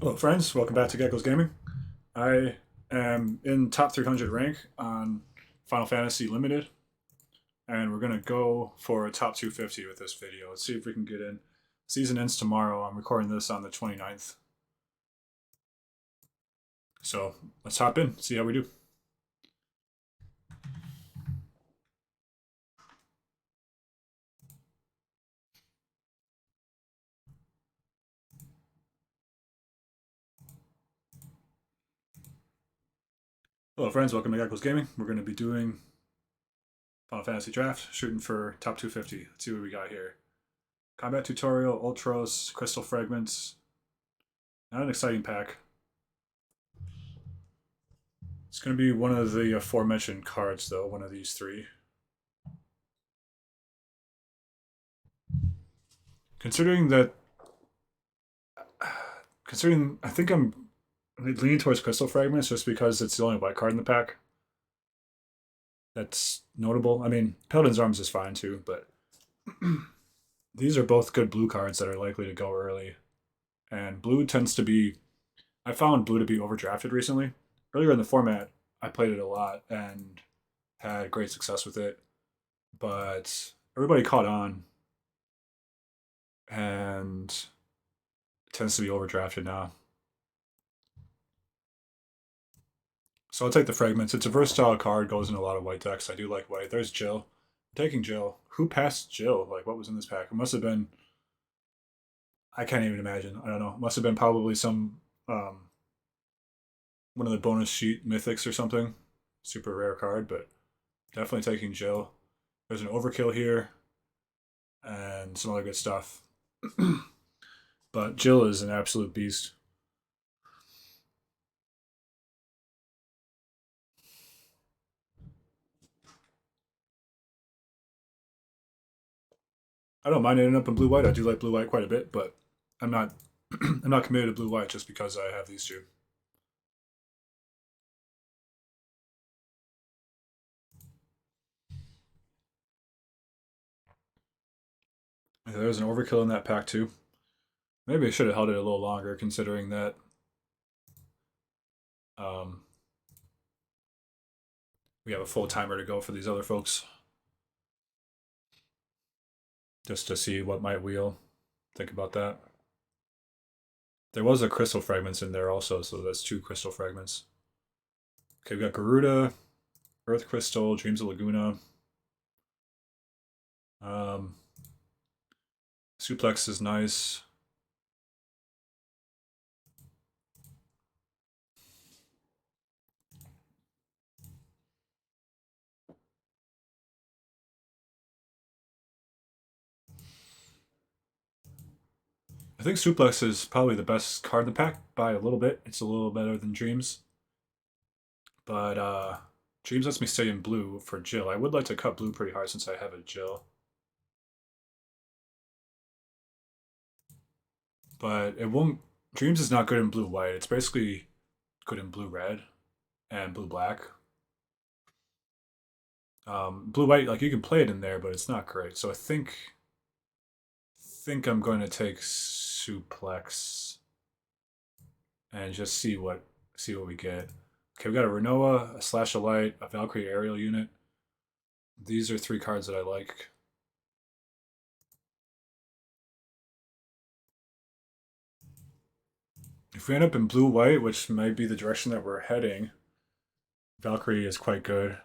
Hello, friends. Welcome back to Gecko's Gaming. I am in top 300 rank on Final Fantasy Limited, and we're going to go for a top 250 with this video. Let's see if we can get in. Season ends tomorrow. I'm recording this on the 29th. So let's hop in, see how we do. Hello, friends. Welcome to Gecko's Gaming. We're going to be doing Final Fantasy Draft, shooting for top 250. Let's see what we got here. Combat Tutorial, Ultros, Crystal Fragments. Not an exciting pack. It's going to be one of the aforementioned cards, though, one of these three. Considering that, considering I think I'm leaning towards Crystal Fragments just because it's the only white card in the pack. That's notable. I mean, Paladin's Arms is fine too, but these are both good blue cards that are likely to go early. And blue tends to be, I found blue to be overdrafted recently. Earlier in the format, I played it a lot and had great success with it, but everybody caught on and it tends to be overdrafted now. So I'll take the Fragments. It's a versatile card, goes in a lot of white decks. I do like white. There's Jill. I'm taking Jill. Who passed Jill? Like, what was in this pack? It must have been, I can't even imagine. I don't know. It must have been probably some, one of the bonus sheet mythics or something. Super rare card, but definitely taking Jill. There's an overkill here and some other good stuff. But Jill is an absolute beast. I don't mind ending up in blue white. I do like blue white quite a bit, but I'm not I'm not committed to blue white just because I have these two. Yeah, there's an overkill in that pack too. Maybe I should have held it a little longer, considering that um, we have a full timer to go for these other folks, just to see what might wheel. Think about that. There was a crystal fragments in there also, so that's two crystal fragments. Okay, we got Garuda, Earth Crystal, Dreams of Laguna. Um, Suplex is nice. I think Suplex is probably the best card in the pack by a little bit. It's a little better than Dreams. But Dreams lets me stay in blue for Jill. I would like to cut blue pretty hard since I have a Jill. But it won't. Dreams is not good in blue white. It's basically good in blue red and blue black. Blue white, like you can play it in there, but it's not great. So I think I'm going to take Suplex and just see what we get. Okay, we got a Renoa, a Slash of Light, a Valkyrie aerial unit. These are three cards that I like. If we end up in blue white, which might be the direction that we're heading, Valkyrie is quite good.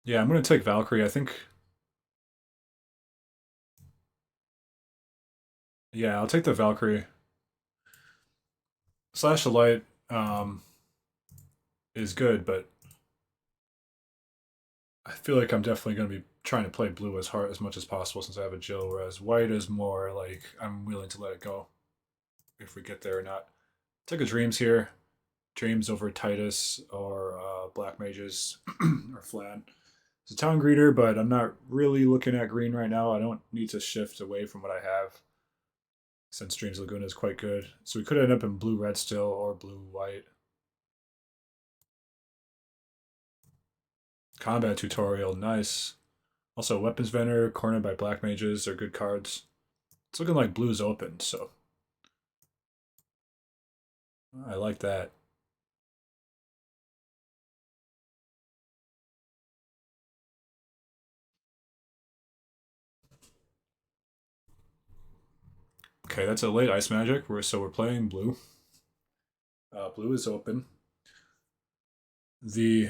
Yeah, I'm gonna take Valkyrie. I think. Yeah, I'll take the Valkyrie. Slash of Light is good, but I feel like I'm definitely gonna be trying to play blue as much as possible since I have a Jill. Whereas white is more like I'm willing to let it go if we get there or not. Take a Dreams here. Dreams over Titus or Black Mages or Flan. It's a town greeter, but I'm not really looking at green right now. I don't need to shift away from what I have since Dreams Laguna is quite good. So we could end up in blue red still or blue white. Combat tutorial, nice. Also, weapons vendor, cornered by black mages are good cards. It's looking like blue's open, so I like that. Okay, that's a late ice magic. So we're playing blue. Blue is open. The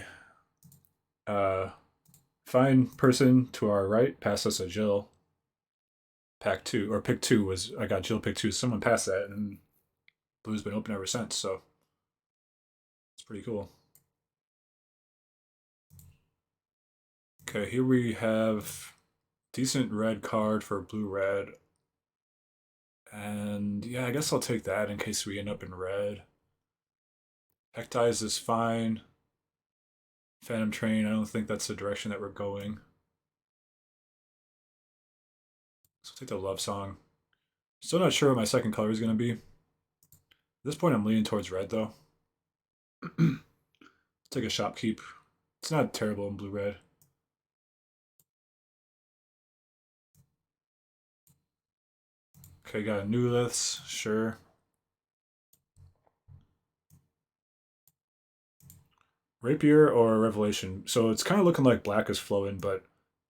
uh, fine person to our right passed us a Jill. Pack two or pick two was I got Jill pick two. Someone passed that, and blue's been open ever since. So it's pretty cool. Okay, here we have decent red card for blue red. And yeah, I guess I'll take that in case we end up in red. Hectize is fine. Phantom Train, I don't think that's the direction that we're going. So I'll take the love song. Still not sure what my second color is going to be. At this point, I'm leaning towards red though. Take a shopkeep. It's not terrible in blue red. Okay, got a new liths, sure. Rapier or Revelation. So it's kind of looking like black is flowing, but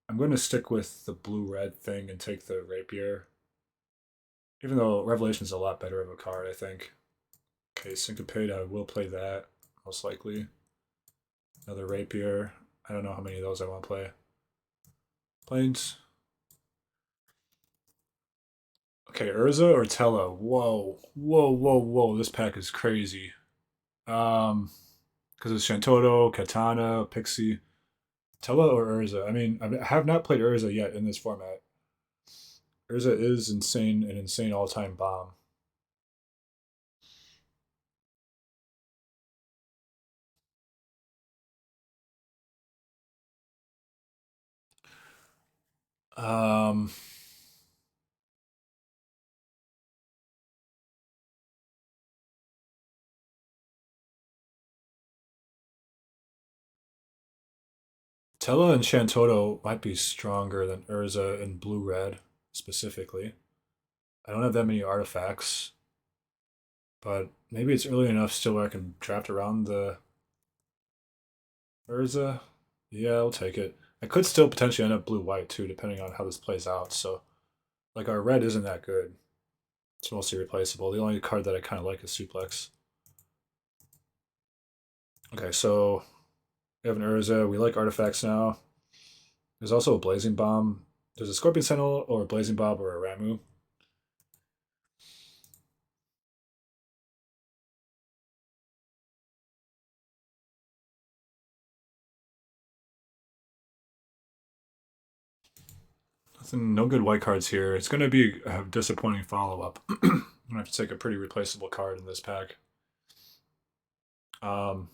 I'm going to stick with the blue-red thing and take the Rapier. Even though Revelation's a lot better of a card, I think. Okay, Syncopate, I will play that, most likely. Another Rapier. I don't know how many of those I want to play. Planes. Okay, Urza or Tella? Whoa. Whoa, whoa, whoa. This pack is crazy. Because it's Shantoto, Katana, Pixie. Tella or Urza? I mean, I have not played Urza yet in this format. Urza is insane, an insane all-time bomb. Um, Tella and Shantoto might be stronger than Urza and Blue Red specifically. I don't have that many artifacts, but maybe it's early enough still where I can draft around the Urza. Yeah, I'll take it. I could still potentially end up blue white too, depending on how this plays out. So, like, our red isn't that good. It's mostly replaceable. The only card that I kind of like is Suplex. Okay, so we have an Urza. We like artifacts now. There's also a Blazing Bomb. There's a Scorpion Sentinel or a Blazing Bomb or a Ramu. Nothing, no good white cards here. It's going to be a disappointing follow up. I'm going to have to take a pretty replaceable card in this pack. Um,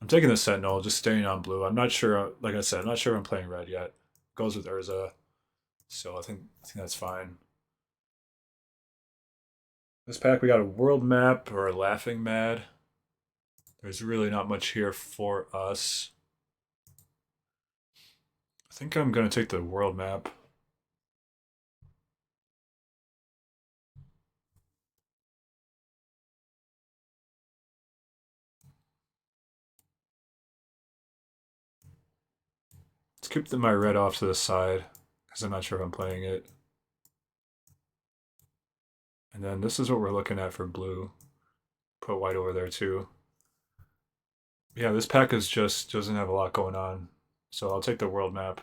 I'm taking the Sentinel, just staying on blue. I'm not sure, like I said, I'm not sure I'm playing red yet. Goes with Urza, so I think that's fine. This pack, we got a world map or a laughing mad. There's really not much here for us. I think I'm going to take the world map. Let's keep my red off to the side because I'm not sure if I'm playing it. And then this is what we're looking at for blue. Put white over there too. Yeah, this pack is just doesn't have a lot going on. So I'll take the world map.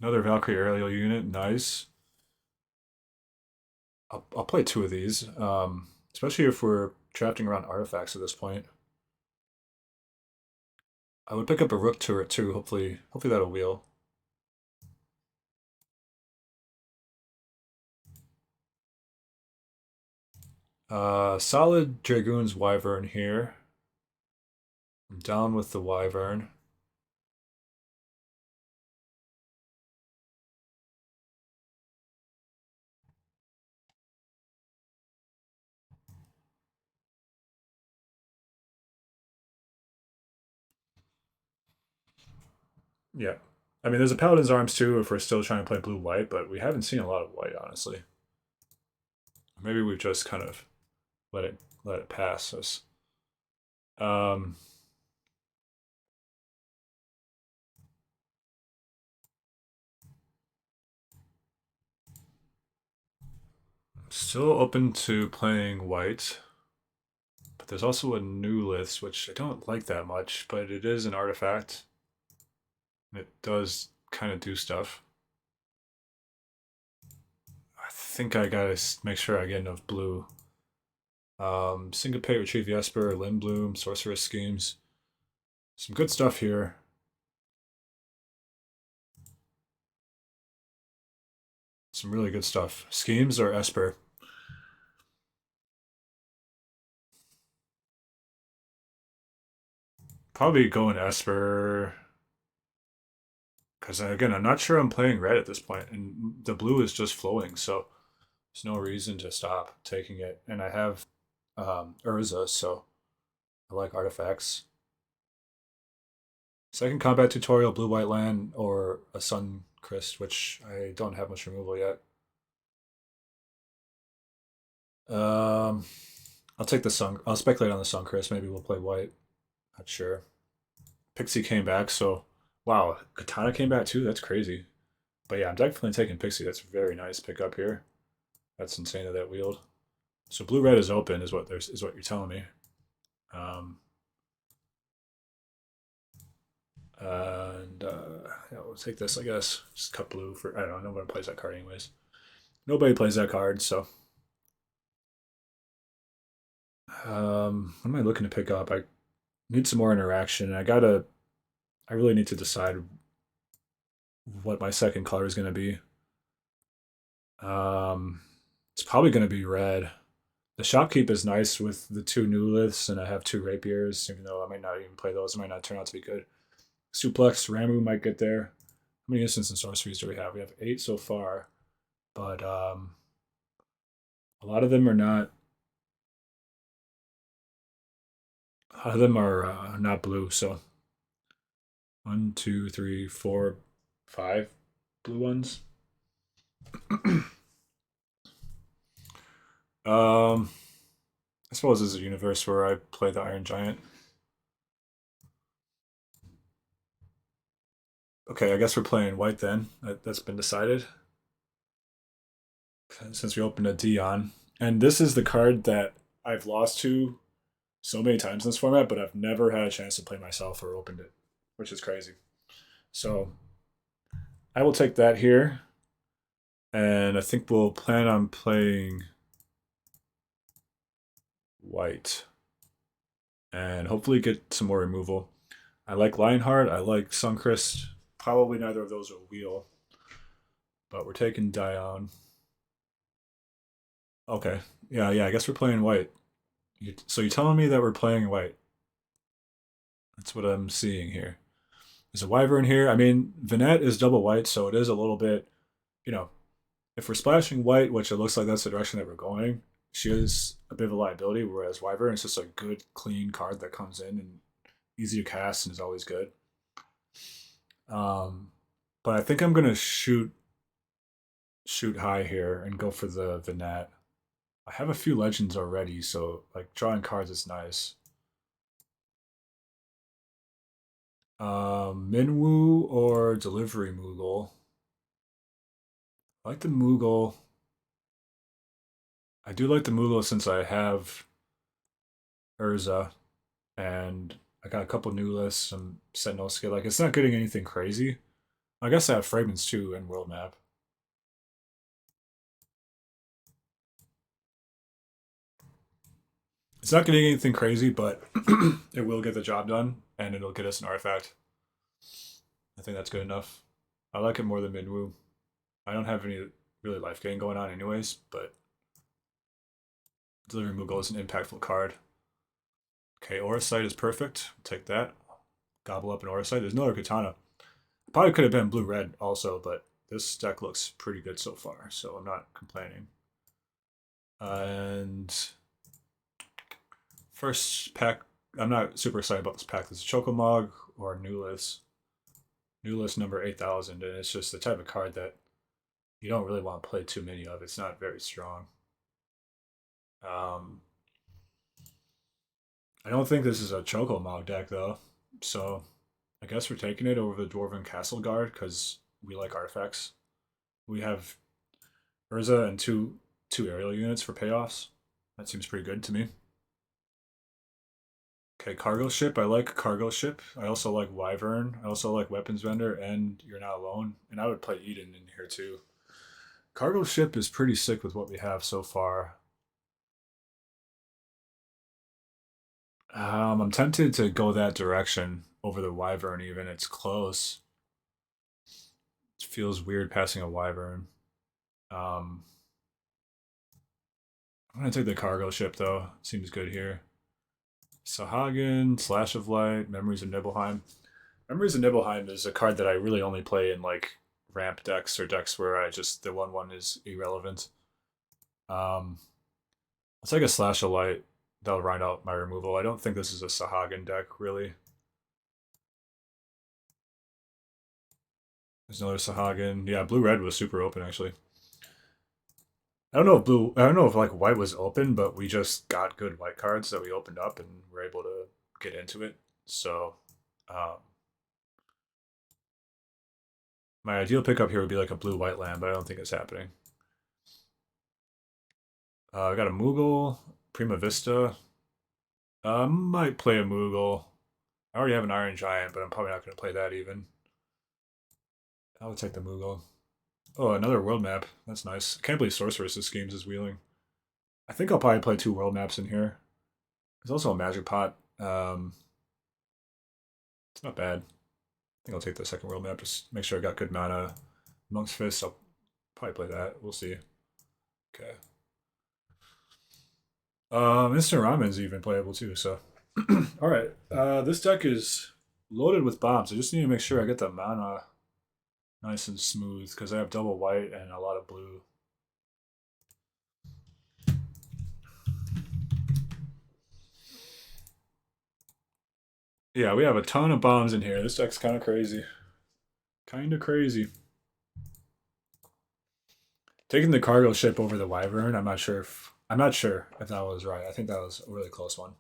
Another Valkyrie aerial unit, nice. I'll play two of these, especially if we're drafting around artifacts at this point. I would pick up a rook turret too. Hopefully that'll wheel. Solid Dragoon's Wyvern here. I'm down with the Wyvern. Yeah. I mean, there's a Paladin's Arms too if we're still trying to play blue white, but we haven't seen a lot of white, honestly. Maybe we've just kind of let it pass us. Um, Still open to playing white, but there's also a new list which I don't like that much, but it is an artifact. It does kind of do stuff. I think I gotta make sure I get enough blue. Syncopate, Retrieve the Esper, Limb Bloom, Sorceress Schemes. Some good stuff here. Some really good stuff. Schemes or Esper? Probably going Esper. Because again, I'm not sure I'm playing red at this point, and the blue is just flowing, so there's no reason to stop taking it. And I have Urza, so I like artifacts. Second combat tutorial, blue white land or a sun crest, which I don't have much removal yet. Um, I'll take the sun. I'll speculate on the sun crest. Maybe we'll play white. Not sure. Pixie came back, so wow, Katana came back too. That's crazy. But yeah, I'm definitely taking Pixie. That's very nice pick up here. That's insane of that wield. So blue red is open, is what you're telling me. Um, and yeah, we'll take this, I guess. Just cut blue for I don't know. Nobody plays that card anyways. Nobody plays that card, so what am I looking to pick up? I need some more interaction. I really need to decide what my second color is going to be. Um, it's probably going to be red. The shopkeep is nice with the two new liths, and I have two rapiers. Even though I might not even play those, it might not turn out to be good. Suplex, Ramu might get there. How many instants and sorceries do we have? We have 8 so far, but a lot of them are not. A lot of them are not blue. So one, two, three, four, five blue ones. I suppose this is a universe where I play the Iron Giant. Okay, I guess we're playing white then. That's been decided since we opened a Dion. And this is the card that I've lost to so many times in this format, but I've never had a chance to play myself or opened it, which is crazy. So I will take that here, and I think we'll plan on playing white and hopefully get some more removal. I like Lionheart. I like Suncrist. Probably neither of those will wheel, but we're taking Dion. Okay. Yeah, yeah. I guess we're playing white. So you're telling me that we're playing white? That's what I'm seeing here. There's a Wyvern here. I mean, Vinette is double white, so it is a little bit, you know, if we're splashing white, which it looks like that's the direction that we're going, she is a bit of a liability, whereas Wyvern is just a good, clean card that comes in and easy to cast and is always good. Um, but I think I'm gonna shoot high here and go for the Vinette. I have a few legends already, so like drawing cards is nice. Minwoo or Delivery Moogle. I like the Moogle. I do like the Moogle since I have Urza and I got a couple new lists, some Sentinel skill. Like it's not getting anything crazy. I guess I have fragments too in world map. It's not getting anything crazy, but it will get the job done and it'll get us an artifact. I think that's good enough. I like it more than Minwoo. I don't have any really life gain going on anyways, but Delivery Moogle is an impactful card. Okay, Aura Sight is perfect. Take that. Gobble up an Aura Sight. There's another Katana. Probably could have been blue red also, but this deck looks pretty good so far, so I'm not complaining. And first pack, I'm not super excited about this pack. This is Chocomog or Newless. New list number 8,000, and it's just the type of card that you don't really want to play too many of. It's not very strong. Um, I don't think this is a Choco Mog deck though, so I guess we're taking it over the Dwarven Castle Guard because we like artifacts. We have Urza and two aerial units for payoffs. That seems pretty good to me. Okay, cargo ship. I like cargo ship. I also like Wyvern. I also like weapons vendor, and you're not alone. And I would play Eden in here too. Cargo ship is pretty sick with what we have so far. I'm tempted to go that direction over the Wyvern. Even it's close. It feels weird passing a Wyvern. Um, I'm gonna take the cargo ship though. Seems good here. Sahagin, Slash of Light, Memories of Nibelheim. Memories of Nibelheim is a card that I really only play in like ramp decks or decks where I just the one is irrelevant. Um, let's take a Slash of Light. That'll round out my removal. I don't think this is a Sahagin deck really. There's another Sahagin. Yeah, blue red was super open actually. I don't know if like white was open, but we just got good white cards that we opened up and were able to get into it. So um, my ideal pickup here would be like a blue white land, but I don't think it's happening. I got a Moogle, Prima Vista. Might play a Moogle. I already have an Iron Giant, but I'm probably not going to play that even. I would take the Moogle. Oh, another world map. That's nice. I can't believe Sorceress's Schemes is wheeling. I think I'll probably play two world maps in here. There's also a Magic Pot. It's not bad. I think I'll take the second world map. Just make sure I got good mana. Monk's Fist, I'll probably play that. We'll see. Okay. Instant Ramen's even playable too, so. Alright. This deck is loaded with bombs. I just need to make sure I get the mana nice and smooth because I have double white and a lot of blue. Yeah, we have a ton of bombs in here. This deck's kind of crazy. Kind of crazy. Taking the cargo ship over the Wyvern, I'm not sure if that was right. I think that was a really close one.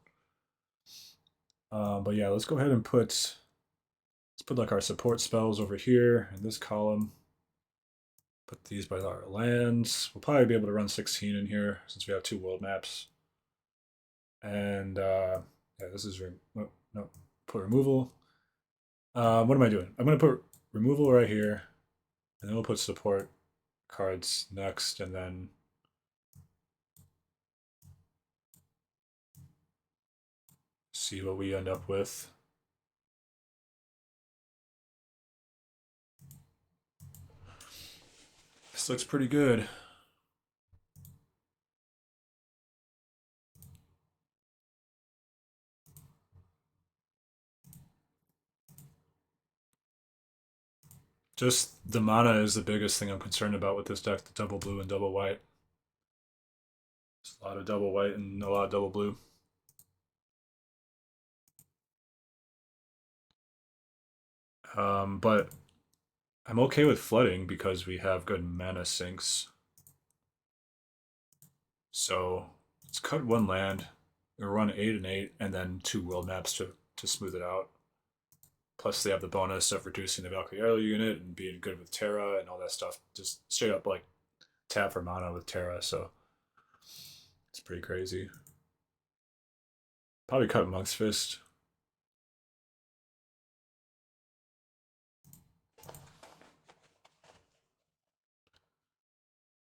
But yeah, let's go ahead and let's put like our support spells over here in this column. Put these by our lands. We'll probably be able to run 16 in here since we have two world maps. And yeah, this is no, put removal. What am I doing? I'm gonna put removal right here, and then we'll put support cards next, and then see what we end up with. This looks pretty good. Just the mana is the biggest thing I'm concerned about with this deck, the double blue and double white. There's a lot of double white and a lot of double blue. But I'm okay with flooding because we have good mana sinks. So let's cut one land, or run 8 and 8, and then two world maps to smooth it out. Plus, they have the bonus of reducing the Valkyrie Aerial unit and being good with Terra and all that stuff. Just straight up like tap for mana with Terra, so it's pretty crazy. Probably cut Monk's Fist.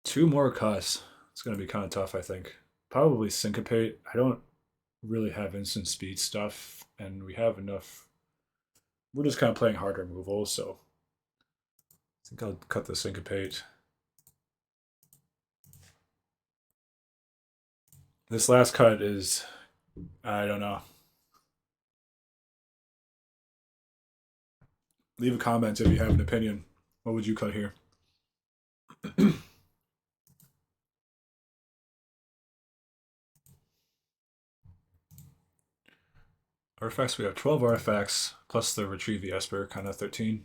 Two more cuts. It's going to be kind of tough, I think. Probably Syncopate. I don't really have instant speed stuff, and we have enough. We're just kind of playing hard removal, so I think I'll cut the Syncopate. This last cut is, I don't know. Leave a comment if you have an opinion. What would you cut here? Artifacts, we have 12 artifacts, plus the Retrieve the Esper, kind of 13.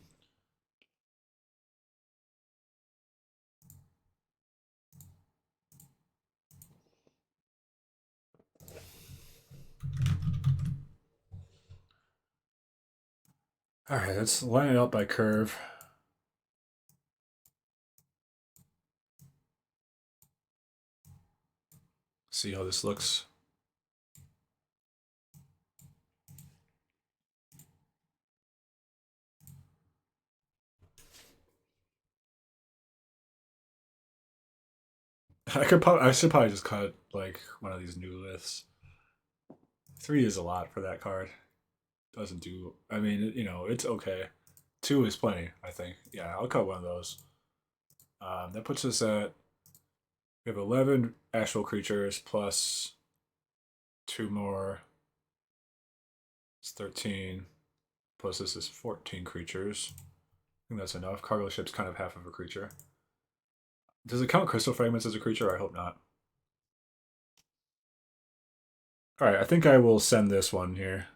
Alright, let's line it up by curve. See how this looks. I should probably just cut like one of these new liths. 3 is a lot for that card. Doesn't do. I mean, it's okay. 2 is plenty. I think. Yeah, I'll cut one of those. That puts us at we have 11 actual creatures plus 2 more. It's 13. Plus this is 14 creatures. I think that's enough. Cargo ship's kind of half of a creature. Does it count crystal fragments as a creature? I hope not. All right, I think I will send this one here.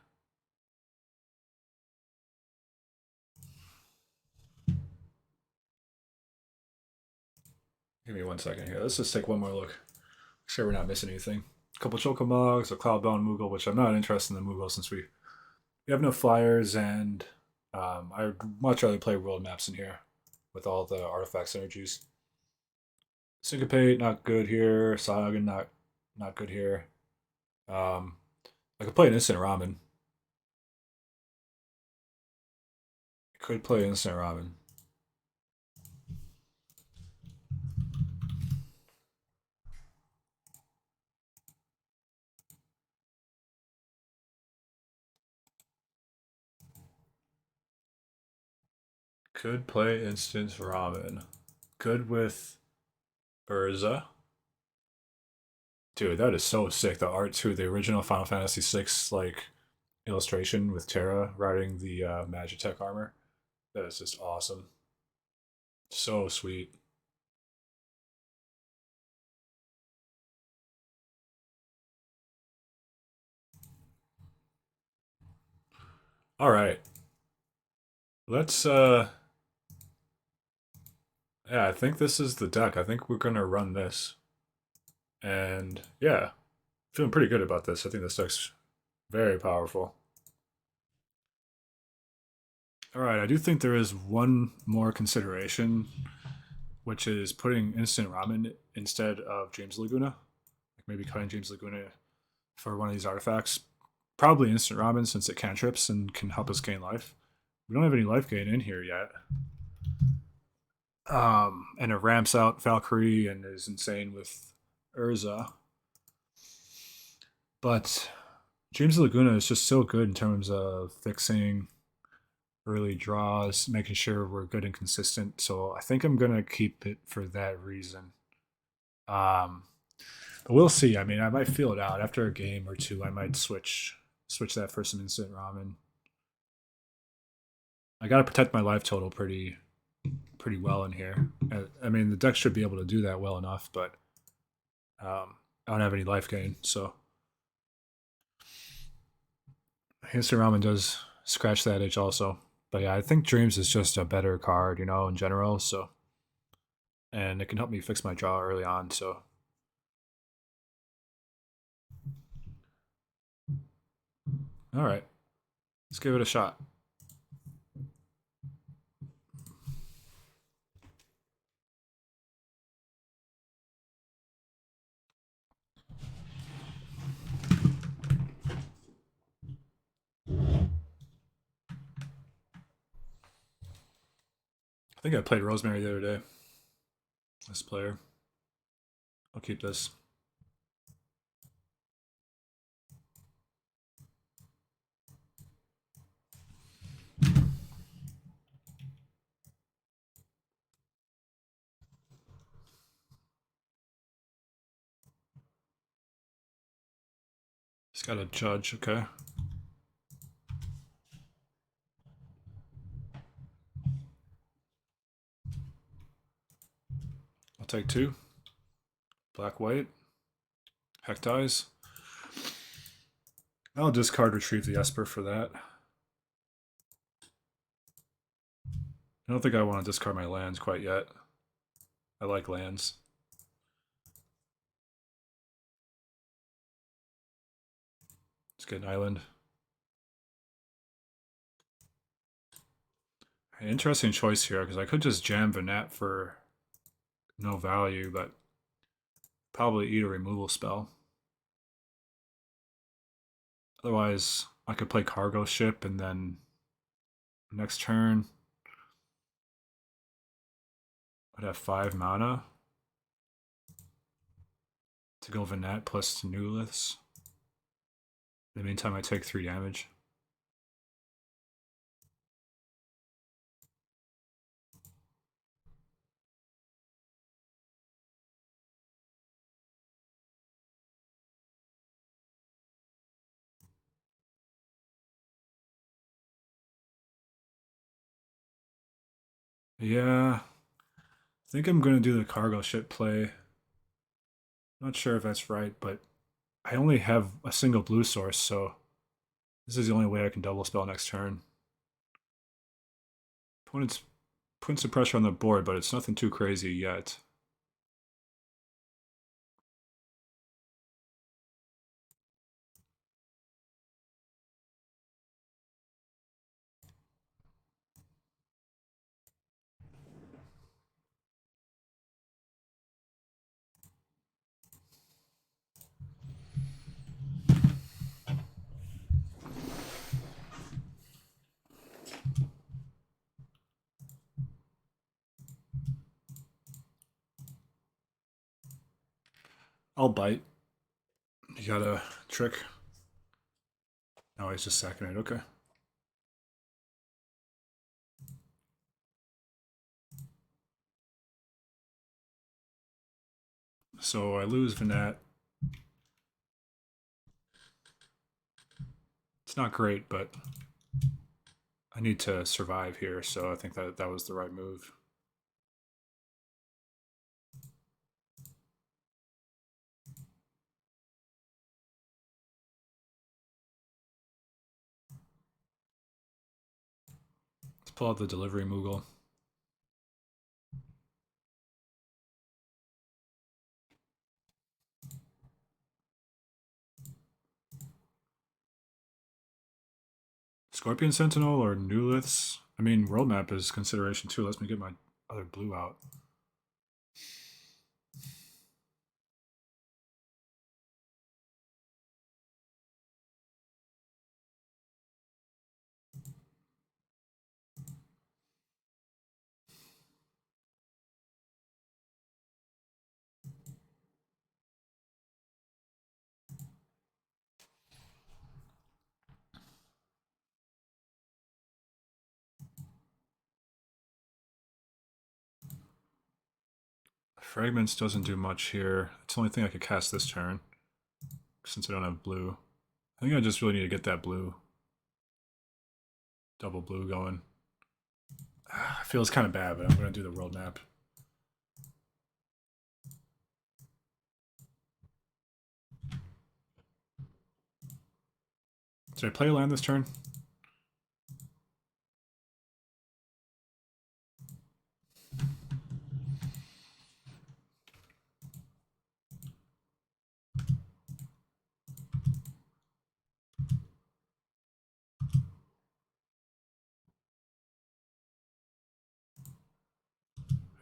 Give me 1 second here. Let's just take one more look. Make sure we're not missing anything. A couple Chokamogs, a Cloudbound Moogle, which I'm not interested in the Moogle since we have no flyers, and I would much rather play world maps in here with all the artifact synergies. Syncopate, not good here. Sahagin, not good here. I could play an instant ramen. I could play instant ramen. Could play instant ramen. Good with Urza. Dude, that is so sick. The art too, the original Final Fantasy VI like illustration with Terra riding the Magitech armor. That is just awesome. So sweet. All right. Let's yeah, I think this is the deck. I think we're gonna run this. And yeah, feeling pretty good about this. I think this deck's very powerful. All right, I do think there is one more consideration, which is putting instant ramen instead of James Laguna. Like maybe cutting James Laguna for one of these artifacts. Probably instant ramen since it cantrips and can help us gain life. We don't have any life gain in here yet. And it ramps out Valkyrie and is insane with Urza. But James Laguna is just so good in terms of fixing early draws, making sure we're good and consistent. So I think I'm gonna keep it for that reason. Um, but we'll see. I mean, I might feel it out after a game or two. I might switch that for some instant ramen. I got to protect my life total pretty well in here. I mean, the deck should be able to do that well enough, but I don't have any life gain, so instant ramen does scratch that itch also. But yeah, I think Dreams is just a better card, in general. So, and it can help me fix my draw early on. So, all right, let's give it a shot. I think I played Rosemary the other day. This player. I'll keep this. He's got a judge, okay. I'll take 2. Black, white. Heck dies. I'll discard Retrieve the Esper for that. I don't think I want to discard my lands quite yet. I like lands. Let's get an island. Interesting choice here because I could just jam Venat for no value, but probably eat a removal spell. Otherwise, I could play cargo ship and then next turn I'd have 5 mana to go Venat plus Nuliths. In the meantime, I take 3 damage. Yeah, I think I'm going to do the cargo ship play. Not sure if that's right, but I only have a single blue source, so this is the only way I can double spell next turn. Opponent's putting some pressure on the board, but it's nothing too crazy yet. I'll bite. You got a trick? No, he's just sacking it. Okay. So I lose Venat. It's not great, but I need to survive here, so I think that was the right move. Let's pull out the delivery Moogle. Scorpion Sentinel or Nuliths? I mean, world map is consideration too. Let me get my other blue out. Fragments doesn't do much here. It's the only thing I could cast this turn, since I don't have blue. I think I just really need to get that blue. Double blue going. Feels kind of bad, but I'm going to do the world map. Did I play a land this turn?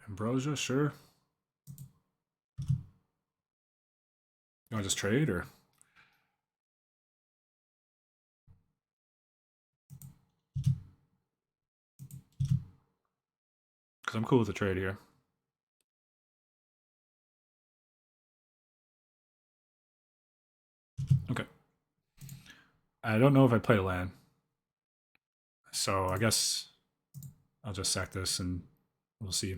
Ambrosia, sure. You want to just trade, or? Because I'm cool with the trade here. Okay. I don't know if I play a land. So I guess I'll just sack this and we'll see.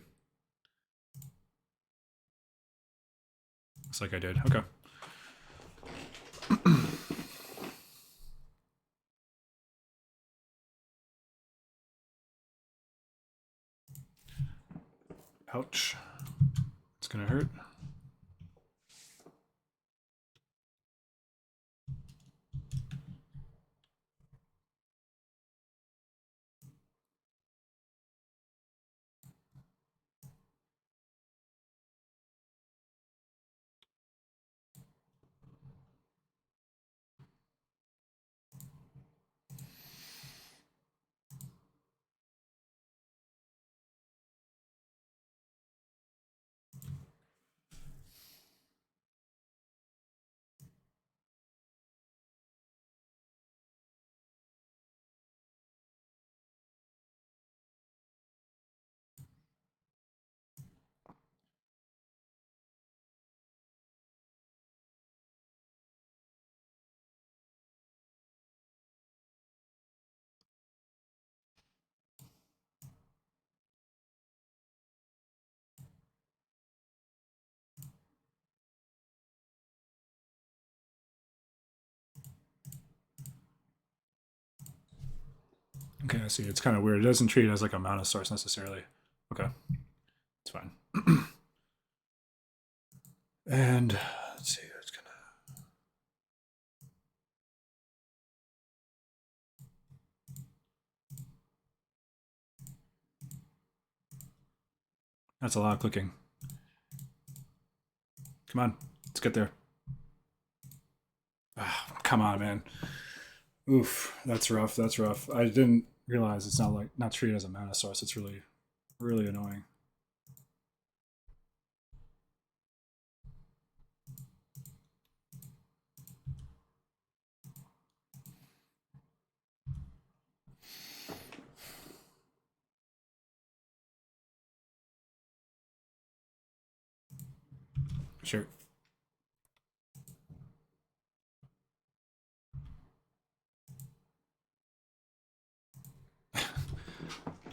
Looks like I did. Okay. Ouch. It's gonna hurt. Okay, I see. It's kind of weird. It doesn't treat it as like a mana source necessarily. Okay, it's fine. And let's see. It's gonna. That's a lot of clicking. Come on, let's get there. Ah, come on, man. Oof, that's rough. That's rough. I didn't realize it's not treated as a mana source. It's really annoying. Sure.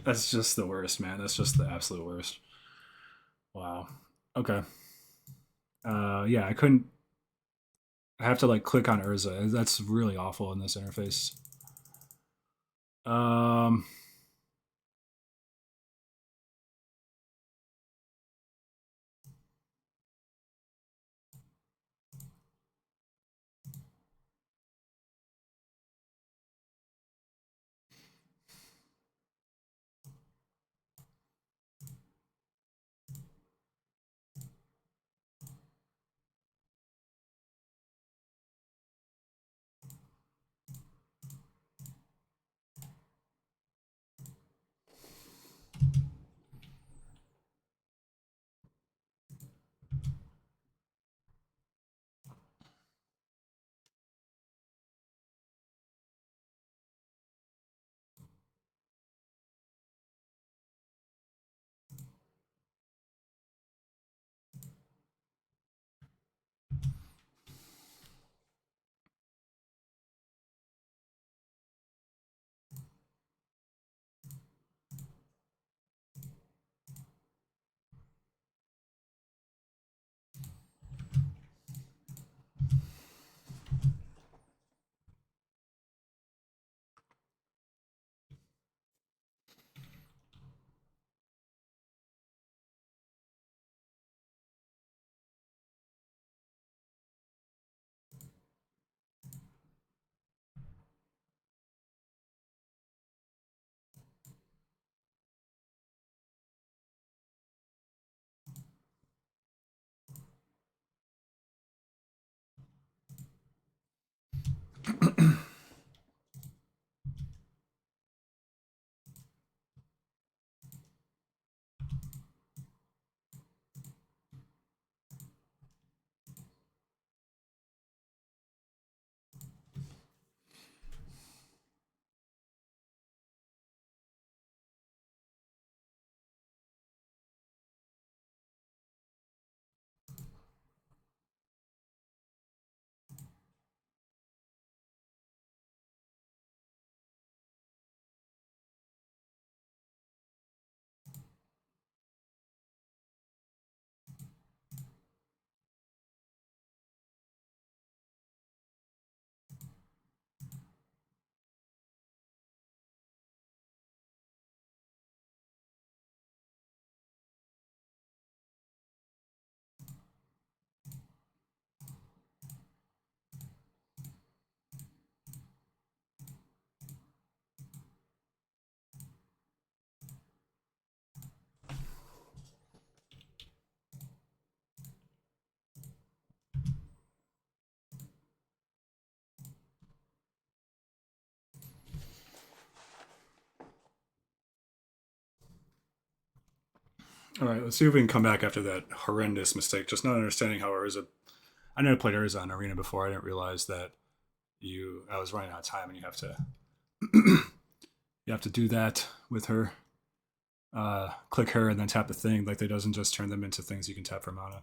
That's just the worst, man. That's just the absolute worst. Wow. Okay. Yeah, I couldn't. I have to like click on Urza. That's really awful in this interface. Um. All right, let's see if we can come back after that horrendous mistake. Just not understanding how Urza. I never played Urza on Arena before. I didn't realize that you. I was running out of time, and you have to. You have to do that with her. Click her and then tap the thing. Like, they doesn't just turn them into things you can tap for mana.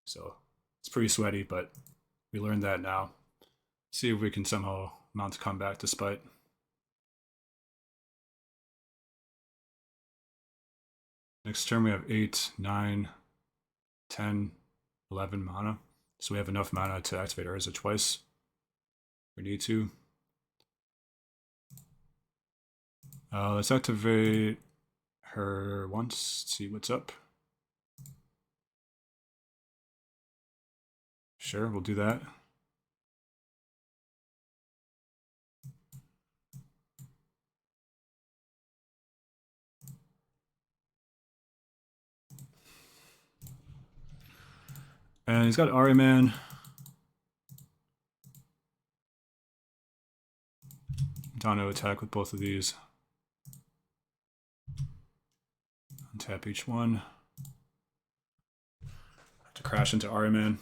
So it's pretty sweaty, but we learned that now. See if we can somehow mount a comeback despite. Next turn we have 8, 9, 10, 11 mana. So we have enough mana to activate Urza twice. We need to. Let's activate her once, see what's up. Sure, we'll do that. And he's got Ari Man. Dano attack with both of these. Untap each one. Have to crash into Ari Man.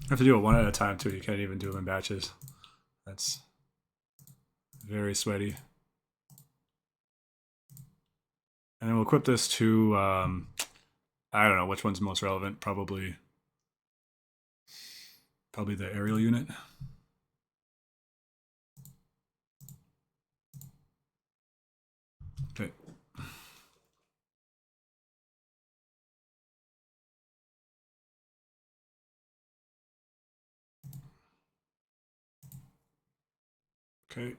I have to do it one at a time too. You can't even do them in batches. That's very sweaty. And then we'll equip this to, I don't know which one's most relevant. Probably the aerial unit. Okay. Okay.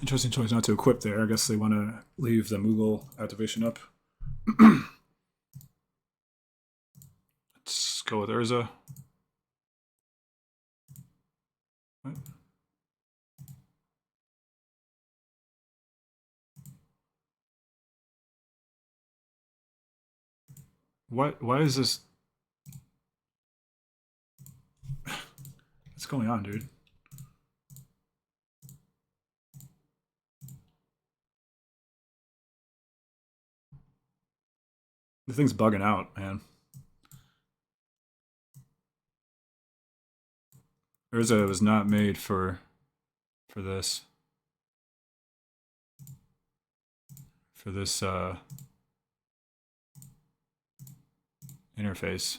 Interesting choice not to equip there. I guess they want to leave the Moogle activation up. Let's go with Urza. What? Why is this? What's going on, dude? The thing's bugging out, man. Urza was not made for this. For this interface.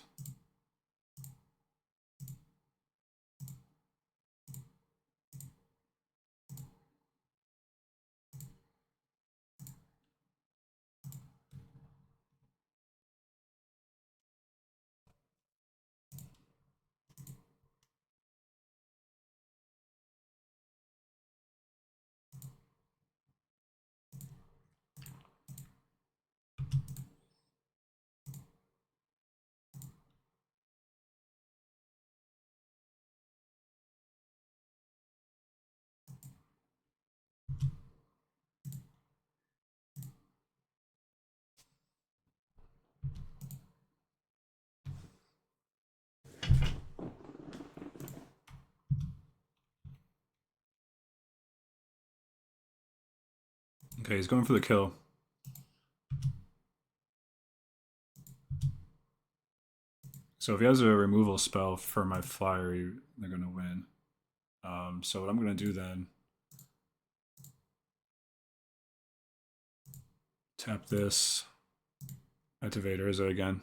Okay, he's going for the kill. So if he has a removal spell for my flyer, they're going to win. So what I'm going to do then, tap this, activate Urza again.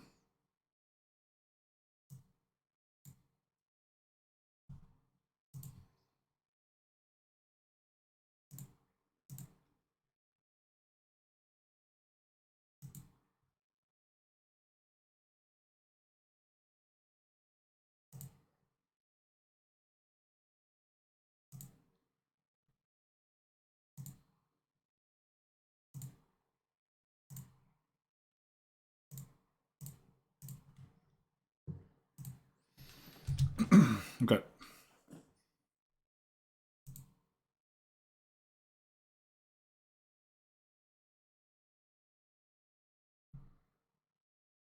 Okay.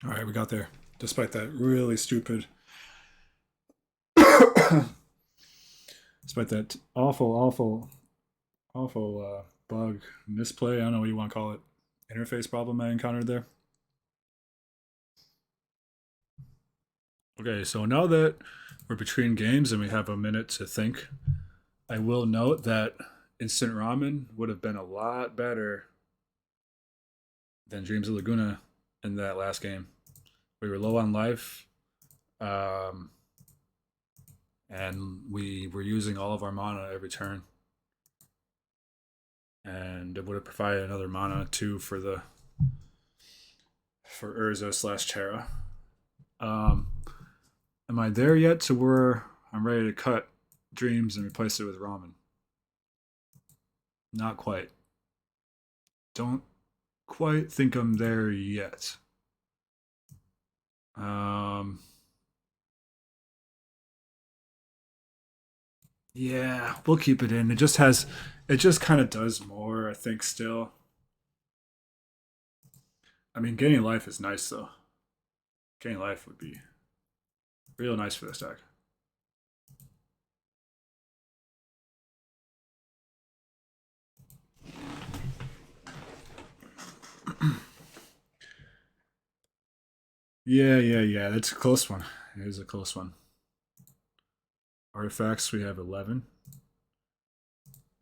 All right, we got there. Despite that really stupid, despite that awful bug, misplay, I don't know what you want to call it, interface problem I encountered there. Okay, so now that we're between games and we have a minute to think. I will note that instant ramen would have been a lot better than Dreams of Laguna in that last game. We were low on life, um, and we were using all of our mana every turn, and it would have provided another mana too for Urza slash Terra. Um, am I there yet to where I'm ready to cut Dreams and replace it with Ramen? Not quite. Don't quite think I'm there yet. Um, yeah, we'll keep it in. It just kind of does more, I think, still. I mean, gaining life is nice, though. Gaining life would be real nice for this deck. Yeah. That's a close one. It is a close one. Artifacts, we have 11.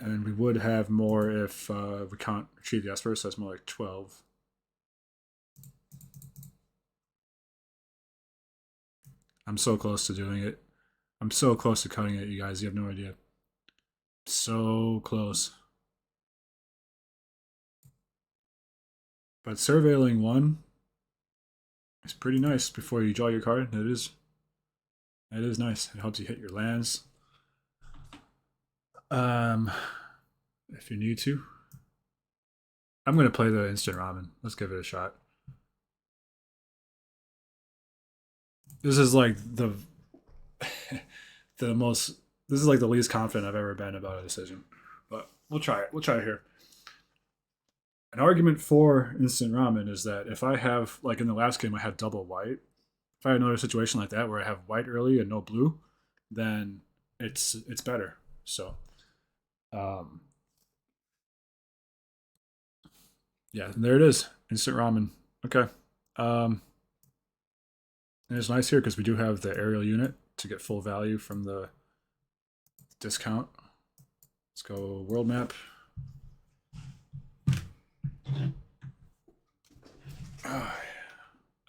And we would have more if we can't retrieve the Esper, so that's more like 12. I'm so close to doing it. I'm so close to cutting it, you guys. You have no idea. So close. But surveilling one is pretty nice before you draw your card. It is. It is nice. It helps you hit your lands. Um, if you need to. I'm gonna play the instant ramen. Let's give it a shot. This is like the most. This is like the least confident I've ever been about a decision, but we'll try it. We'll try it here. An argument for instant ramen is that if I have, like in the last game, I had double white. If I had another situation like that where I have white early and no blue, then it's better. So, um, yeah, there it is, instant ramen. Okay, um, and it's nice here because we do have the aerial unit to get full value from the discount. Let's go world map.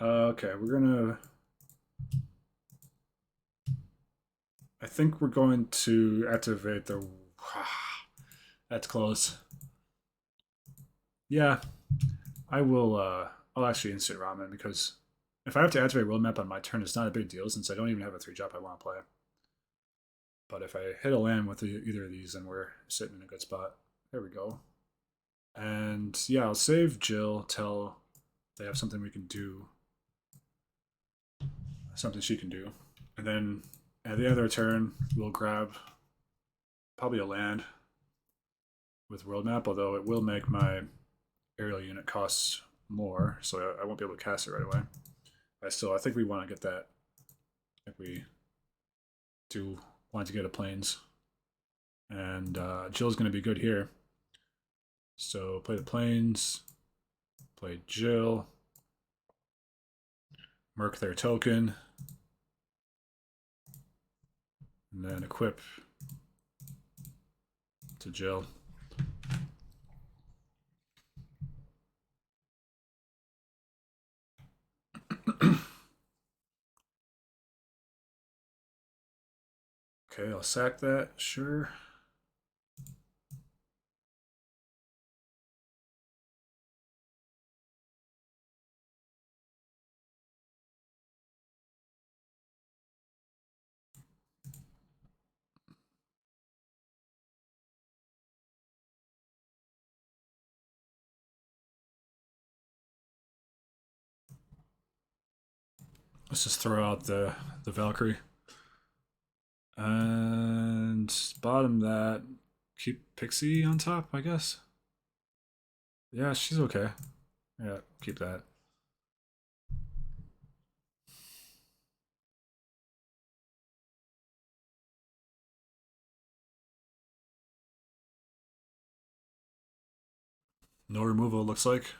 Okay, we're gonna. I think we're going to activate the. That's close. Yeah, I will. I'll actually instant ramen because if I have to activate world map on my turn, it's not a big deal since I don't even have a 3 drop I want to play. But if I hit a land with either of these, then we're sitting in a good spot. There we go. And yeah, I'll save Jill till they have something we can do, something she can do, and then at the end of their turn, we'll grab probably a land with world map. Although it will make my aerial unit cost more, so I won't be able to cast it right away. I think we want to get that. If we do want to get a planes, and Jill's going to be good here. So play the planes, play Jill, Merc their token, and then equip to Jill. Okay, I'll sack that, sure. Let's just throw out the Valkyrie. And bottom that. Keep Pixie on top, I guess. Yeah, she's okay. Yeah, keep that. No removal, looks like.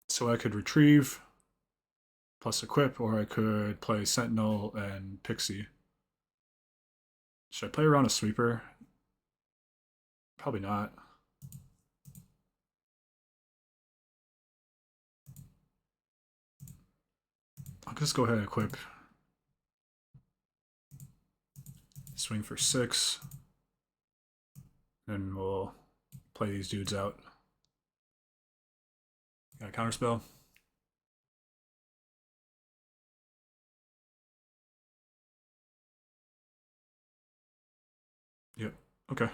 So I could retrieve plus equip, or I could play Sentinel and Pixie. Should I play around a sweeper? Probably not. I'll just go ahead and equip. Swing for 6. Then we'll play these dudes out. Got a counterspell. Yep. Okay.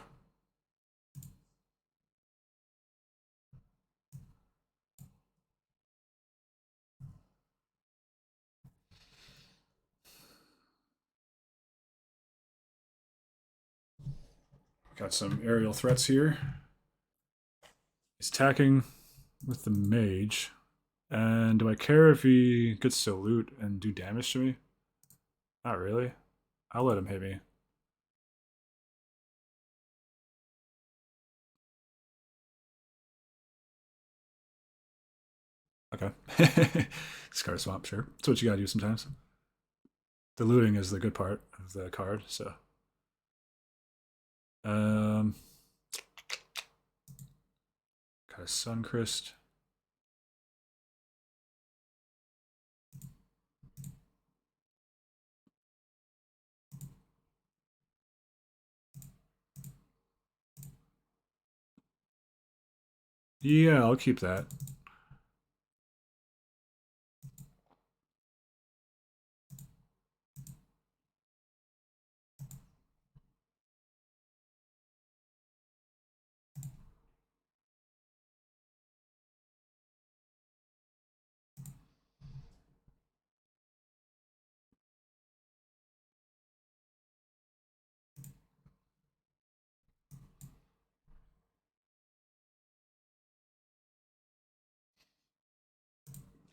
Got some aerial threats here. He's attacking with the mage. And do I care if he gets to loot and do damage to me? Not really. I'll let him hit me. Okay. Scar swamp, sure. That's what you gotta do sometimes. The looting is the good part of the card, so. Um, got a Suncrist. Yeah, I'll keep that.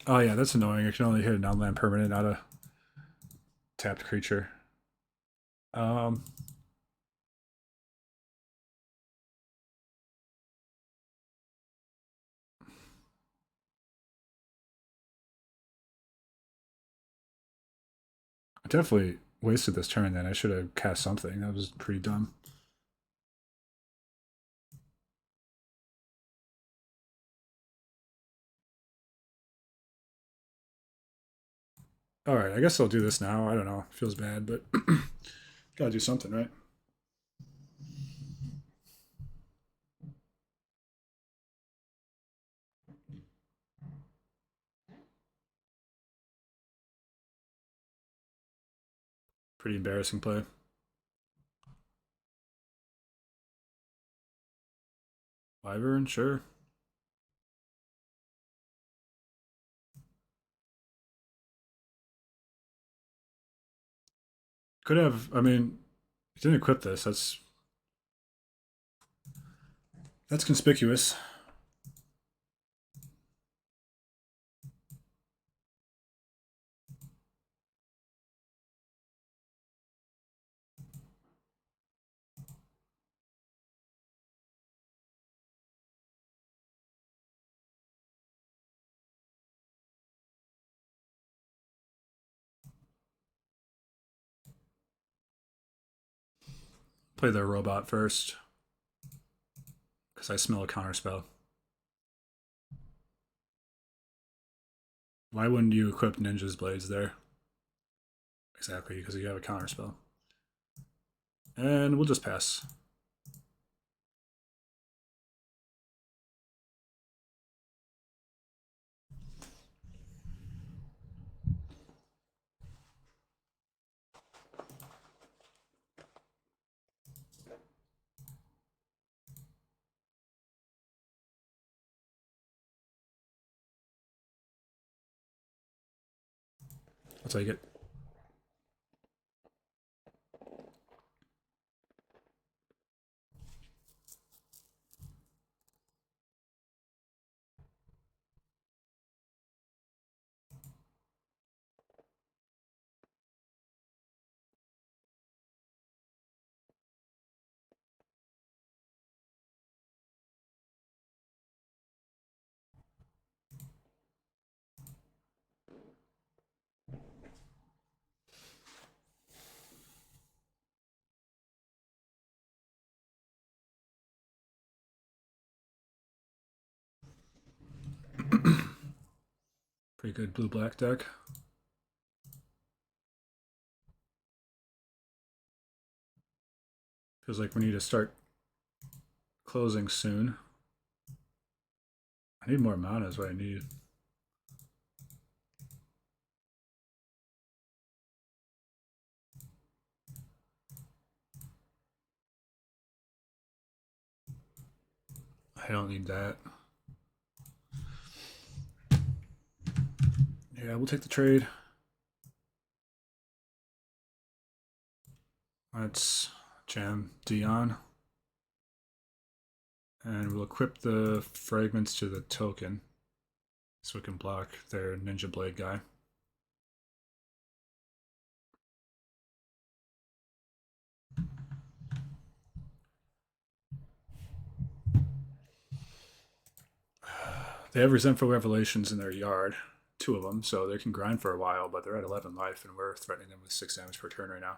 Oh yeah, that's annoying. I can only hit an on-land permanent, not a tapped creature. Um, I definitely wasted this turn then. I should have cast something. That was pretty dumb. Alright, I guess I'll do this now. I don't know. Feels bad, but gotta do something, right? Pretty embarrassing play. Wyvern, sure. Could have, I mean, didn't equip this. That's conspicuous. Play the robot first. Because I smell a counterspell. Why wouldn't you equip Ninja's Blades there? Exactly, because you have a counterspell. And we'll just pass. I'll take it. Pretty good blue-black deck. Feels like we need to start closing soon. I need more mana is what I need. I don't need that. Yeah, we'll take the trade. Let's jam Dion. And we'll equip the fragments to the token so we can block their Ninja Blade guy. They have Resentful Revelations in their yard, 2 of them, so they can grind for a while, but they're at 11 life, and we're threatening them with 6 damage per turn right now.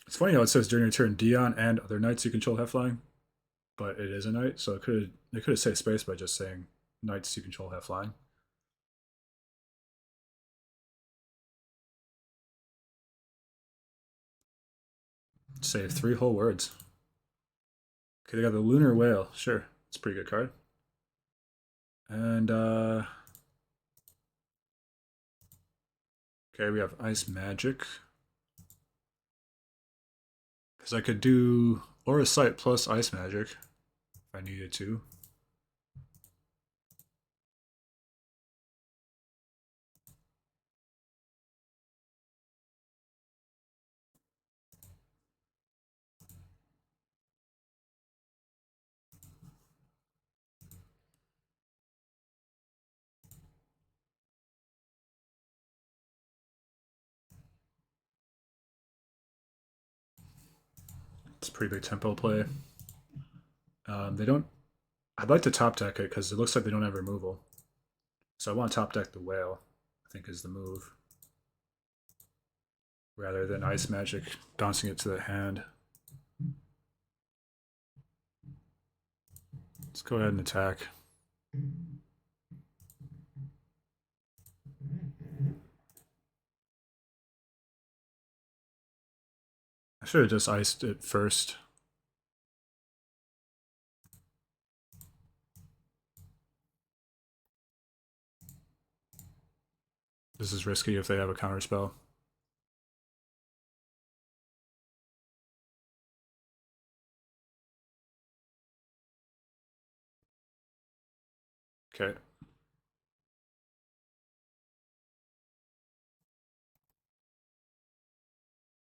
It's funny how it says during your turn, Dion and other knights you control have flying, but it is a knight, so they could have saved space by just saying knights you control have flying. Save 3 whole words. Okay, they got the Lunar Whale. Sure, it's a pretty good card. And okay, we have Ice Magic. Because I could do Aura Sight plus Ice Magic if I needed to. It's a pretty big tempo play. They don't. I'd like to top deck it because it looks like they don't have removal. So I want to top deck the whale, I think is the move. Rather than Ice Magic bouncing it to the hand. Let's go ahead and attack. I should have just iced it first. This is risky if they have a counter spell. Okay.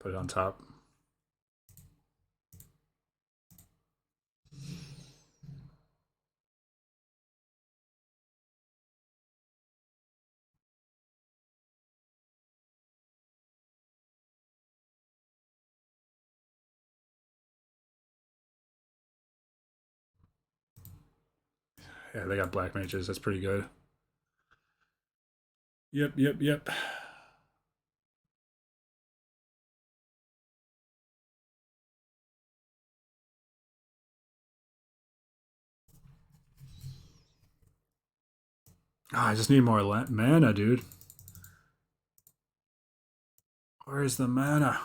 Put it on top. Yeah, they got black mages. That's pretty good. Yep. I just need more mana, dude. Where's the mana?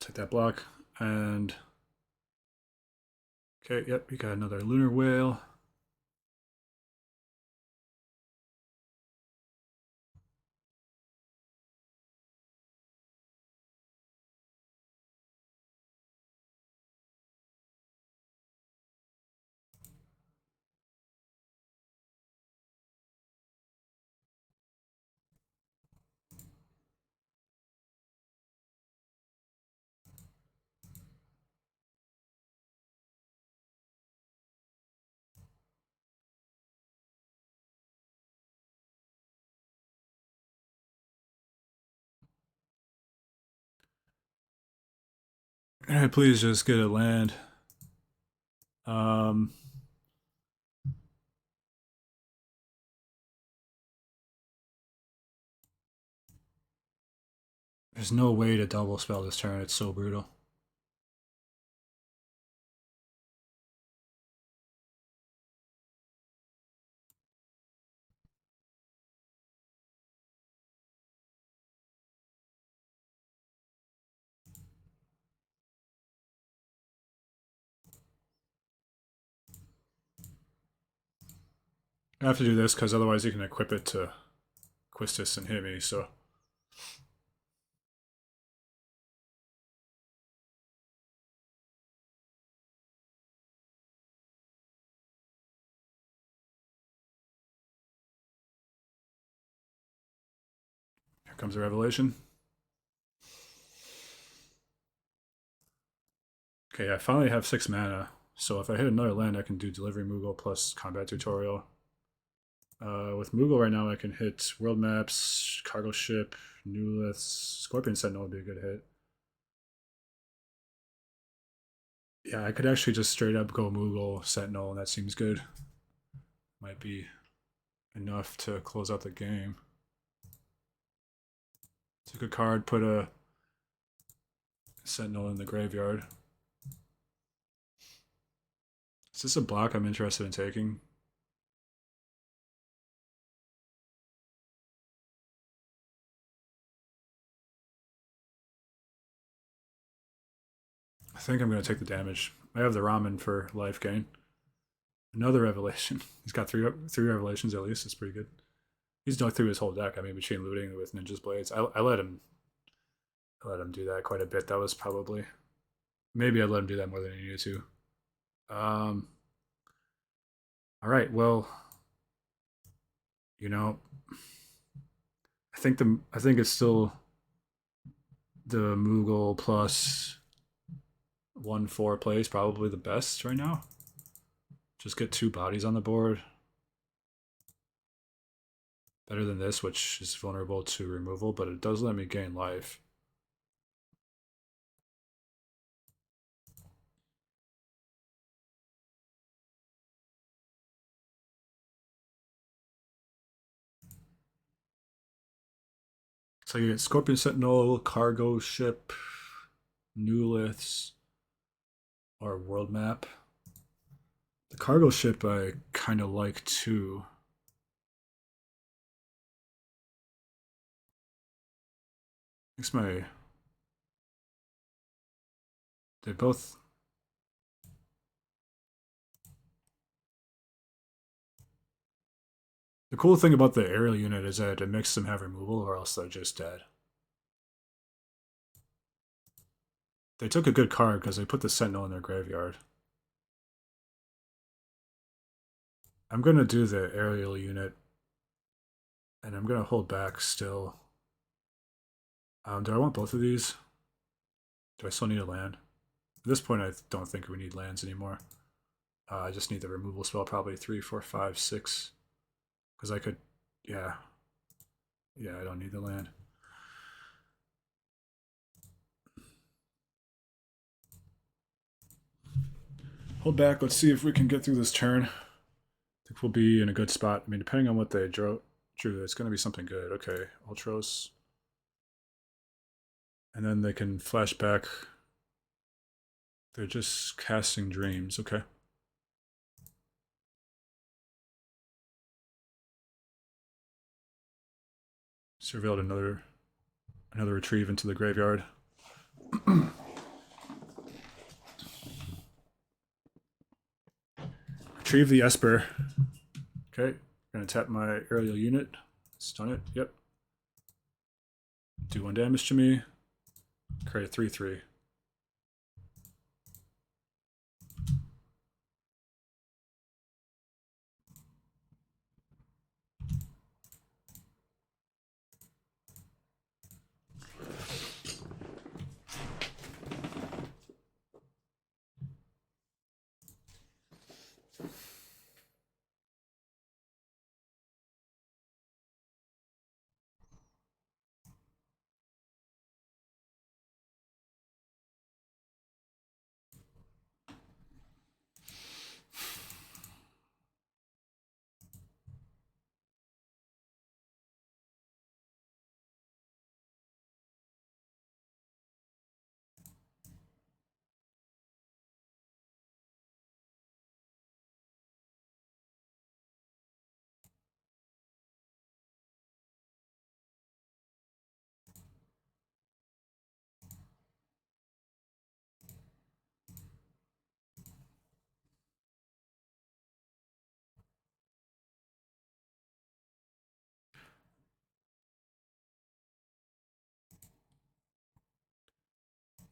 Take that block and okay, yep, we got another Lunar Whale. Can I please just get a land? Um, there's no way to double spell this turn. It's so brutal. I have to do this because otherwise you can equip it to Quistis and hit me, so. Here comes a revelation. Okay, I finally have 6 mana, so if I hit another land, I can do Delivery Moogle plus Combat Tutorial. With Moogle right now, I can hit World Maps, Cargo Ship, Newliths, Scorpion Sentinel would be a good hit. Yeah, I could actually just straight up go Moogle, Sentinel, and that seems good. Might be enough to close out the game. Took a card, put a Sentinel in the graveyard. Is this a block I'm interested in taking? I think I'm going to take the damage. I have the ramen for life gain. Another revelation. He's got three revelations at least. It's pretty good. He's done through his whole deck. I mean, between looting with Ninja's Blades, I let him do that quite a bit. That was probably maybe I let him do that more than he needed to. Um, all right. Well, you know, I think it's still the Moogle plus 1/4 play is probably the best right now. Just get 2 bodies on the board. Better than this, which is vulnerable to removal, but it does let me gain life. So you get Scorpion Sentinel, Cargo Ship, Newliths, or World Map. The Cargo Ship I kind of like too. It's my. They both. The cool thing about the aerial unit is that it makes them have removal, or else they're just dead. They took a good card because they put the Sentinel in their graveyard. I'm going to do the aerial unit, and I'm going to hold back still. Do I want both of these? Do I still need a land? At this point, I don't think we need lands anymore. I just need the removal spell, probably 3, 4, 5, 6. Because I could, yeah. Yeah, I don't need the land. Hold back. Let's see if we can get through this turn. I think we'll be in a good spot. I mean, depending on what they drew, it's going to be something good. Okay, Ultros. And then they can flash back. They're just casting dreams. Okay. Surveilled another retrieve into the graveyard. Retrieve the Esper. Okay. Gonna tap my aerial unit. Stun it. Yep. Do 1 damage to me. Create a 3/3.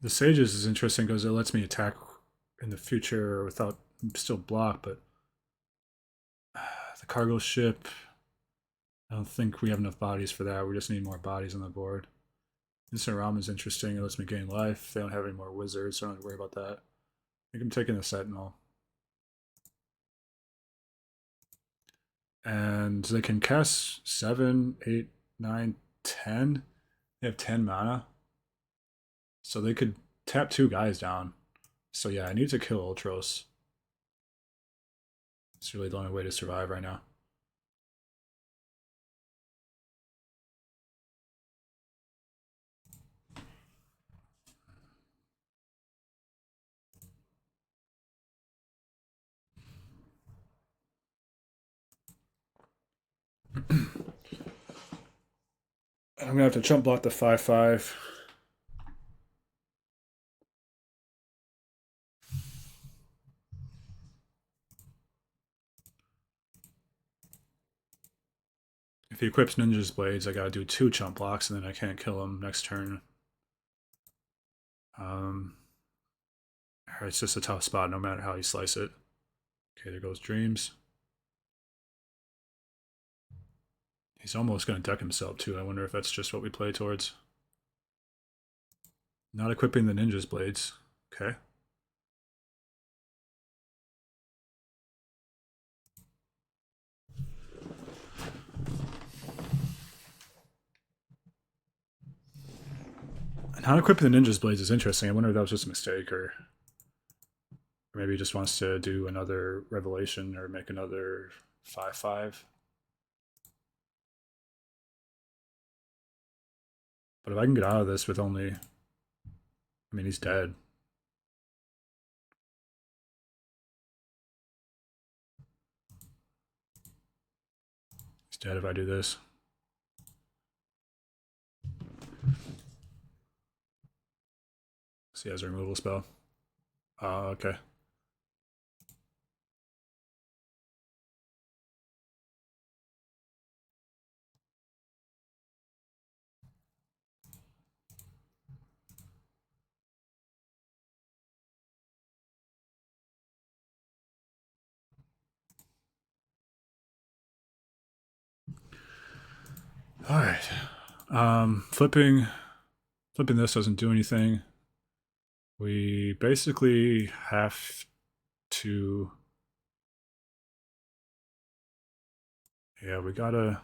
The Sages is interesting because it lets me attack in the future without still block, but the cargo ship, I don't think we have enough bodies for that. We just need more bodies on the board. Instant Realm is interesting. It lets me gain life. They don't have any more wizards, so I don't have to worry about that. I think I'm taking the Sentinel. And they can cast 7, 8, 9, 10. They have 10 mana. So they could tap 2 guys down. So yeah, I need to kill Ultros. It's really the only way to survive right now. I'm gonna have to chump block the 5/5. If he equips Ninja's Blades, I gotta do 2 chump blocks, and then I can't kill him next turn. It's just a tough spot, no matter how you slice it. Okay, there goes Dreams. He's almost gonna deck himself too. I wonder if that's just what we play towards. Not equipping the Ninja's Blades. Okay. And not equipping the Ninja's Blades is interesting. I wonder if that was just a mistake, or maybe he just wants to do another Revelation or make another 5/5. But if I can get out of this with only... I mean, he's dead. He's dead if I do this. So he has a removal spell. Okay. All right. Flipping this doesn't do anything. We basically have to... Yeah, we gotta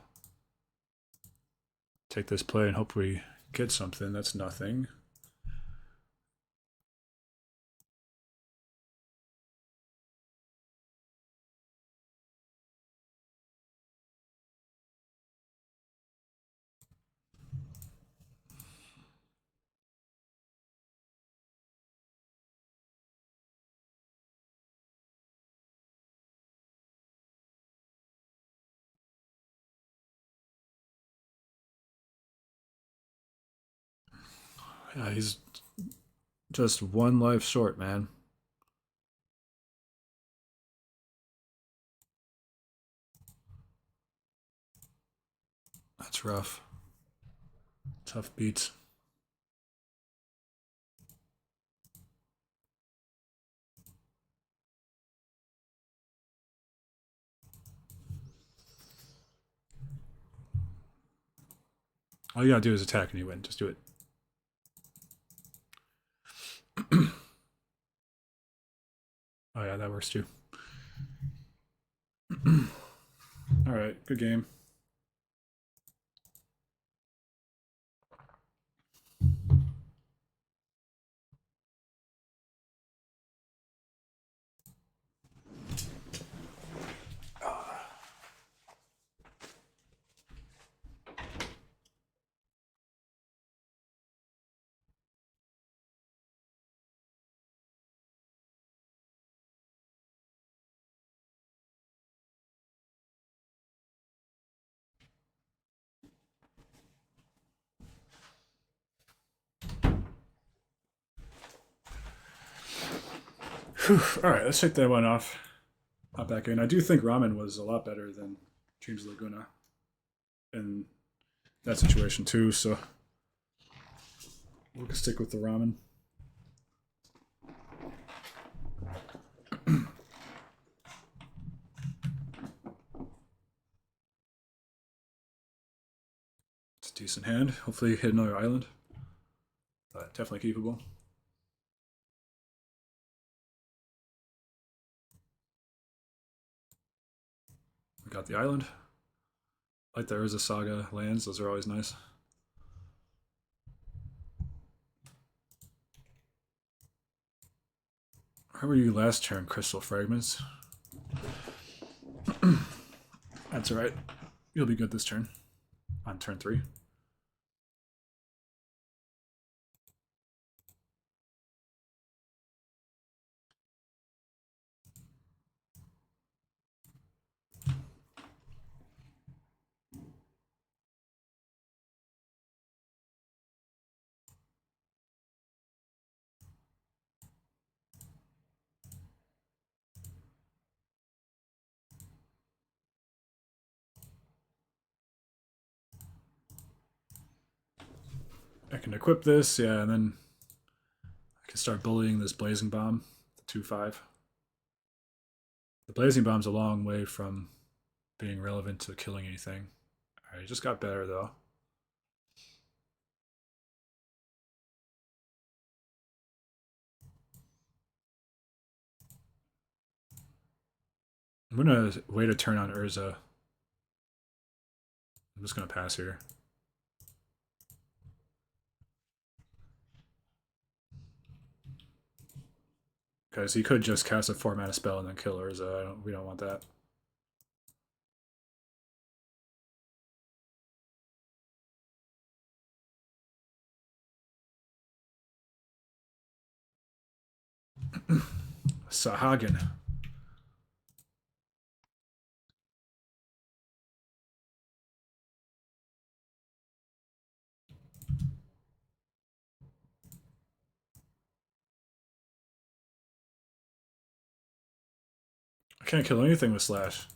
take this play and hope we get something. That's nothing. Yeah, he's just 1 life short, man. That's rough. Tough beats. All you gotta do is attack and you win. Just do it. Oh yeah, that works too. All right, good game. Whew. All right, let's take that one off. Hop back in. I do think Ramen was a lot better than Dreams Laguna in that situation too, so we'll stick with the Ramen. It's a decent hand. Hopefully hit another island. But definitely keepable. We got the island. Like the Urza Saga lands, those are always nice. How were you last turn, Crystal Fragments? That's alright. You'll be good this turn. On turn 3. I can equip this, yeah, and then I can start bullying this Blazing Bomb, the 2/5. The Blazing Bomb's a long way from being relevant to killing anything. Alright, it just got better though. I'm gonna wait a turn on Urza. I'm just gonna pass here. Because he could just cast a 4-mana spell and then kill Urza. We don't want that. Sahagin. I can't kill anything with Slash.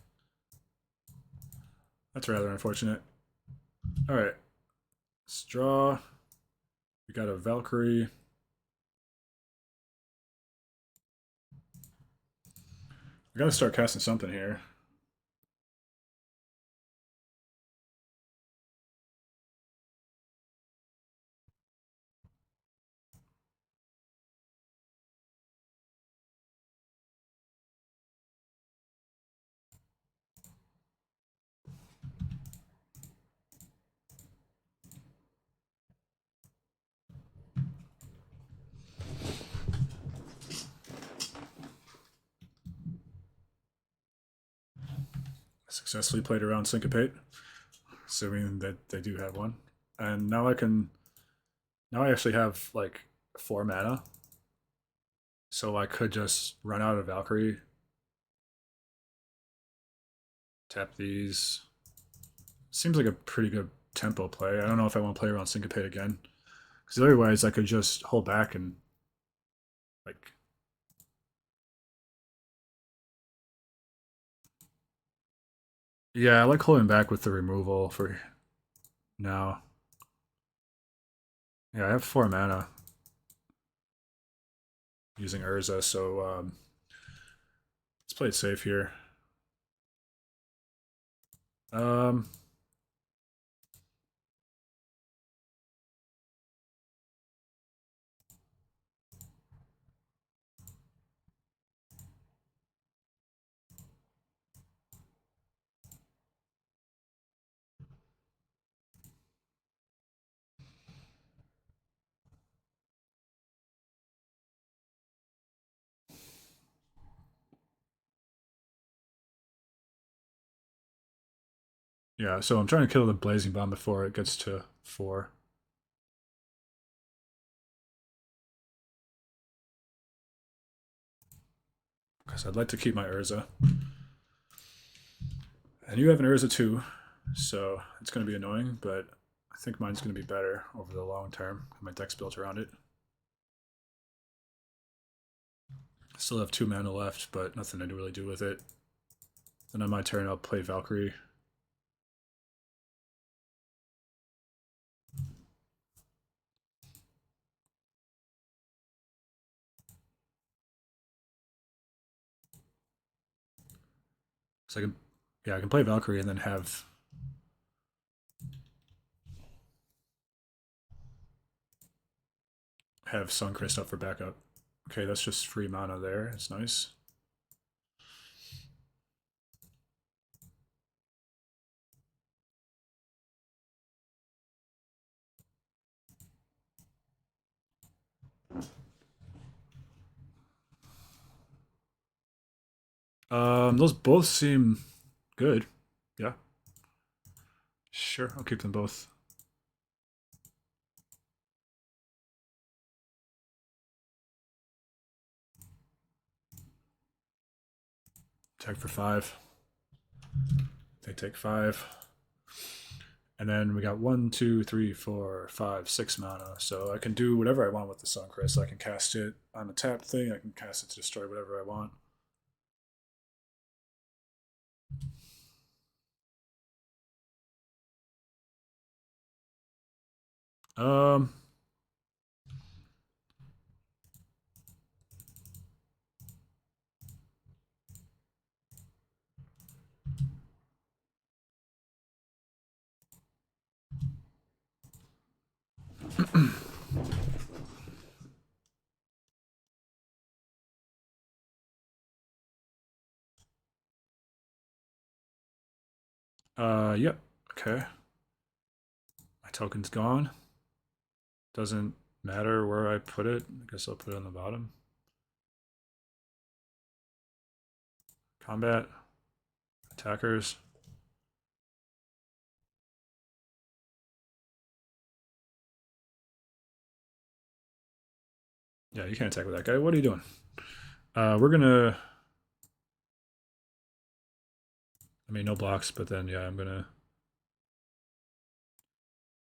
That's rather unfortunate. Alright. Let's draw. We got a Valkyrie. We gotta start casting something here. Successfully played around Syncopate, assuming that they do have one. And now I can. Now I actually have like 4 mana. So I could just run out of Valkyrie. Tap these. Seems like a pretty good tempo play. I don't know if I want to play around Syncopate again. Because otherwise I could just hold back and like. Yeah, I like holding back with the removal for now. Yeah, I have 4 mana using Urza, so let's play it safe here. Um, yeah, so I'm trying to kill the Blazing Bomb before it gets to 4. Because I'd like to keep my Urza. And you have an Urza too, so it's going to be annoying, but I think mine's going to be better over the long term. My deck's built around it. I still have 2 mana left, but nothing to really do with it. Then on my turn, I'll play Valkyrie. So I can, yeah, I can play Valkyrie and then have have Suncrest up for backup. Okay, that's just free mana there. It's nice. Those both seem good. Yeah, sure. I'll keep them both. Attack for 5. They take 5. And then we got 1, 2, 3, 4, 5, 6 mana. So I can do whatever I want with the Suncrest. I can cast it on a tap thing. I can cast it to destroy whatever I want. Um, yep. Okay. My token's gone. Doesn't matter where I put it. I guess I'll put it on the bottom. Combat. Attackers. Yeah, you can't attack with that guy. What are you doing? We're gonna. I mean, no blocks, but then yeah, I'm gonna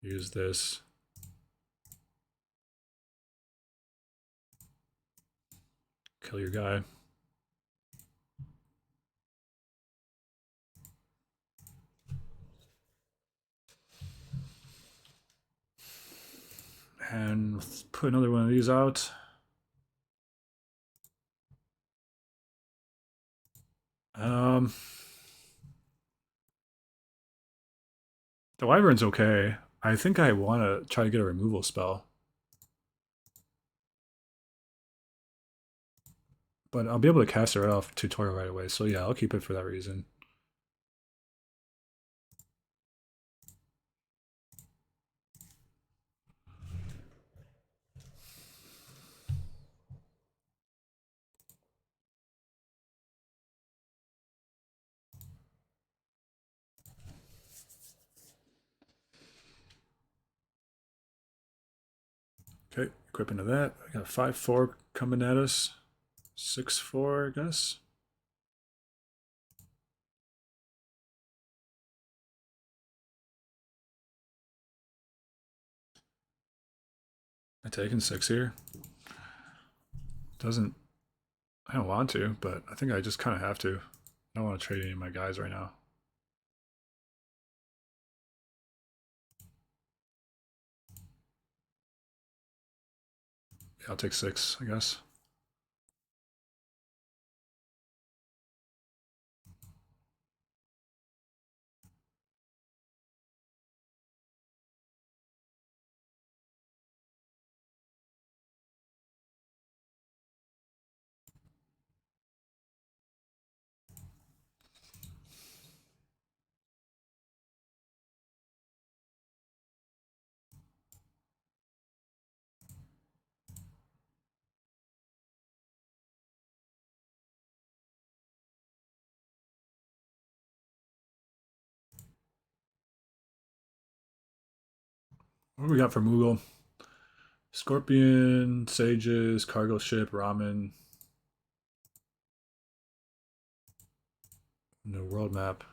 use this. Kill your guy. And let's put another one of these out. Um, the Wyvern's okay. I think I want to try to get a removal spell. But I'll be able to cast it right off tutorial right away. So yeah, I'll keep it for that reason. Okay, equip into that. I got 5/4 coming at us. 6/4, I guess. I taking 6 here. Doesn't. I don't want to, but I think I just kind of have to. I don't want to trade any of my guys right now. Yeah, I'll take 6, I guess. What do we got for Moogle? Scorpion, Sages, Cargo Ship, Ramen. No world map.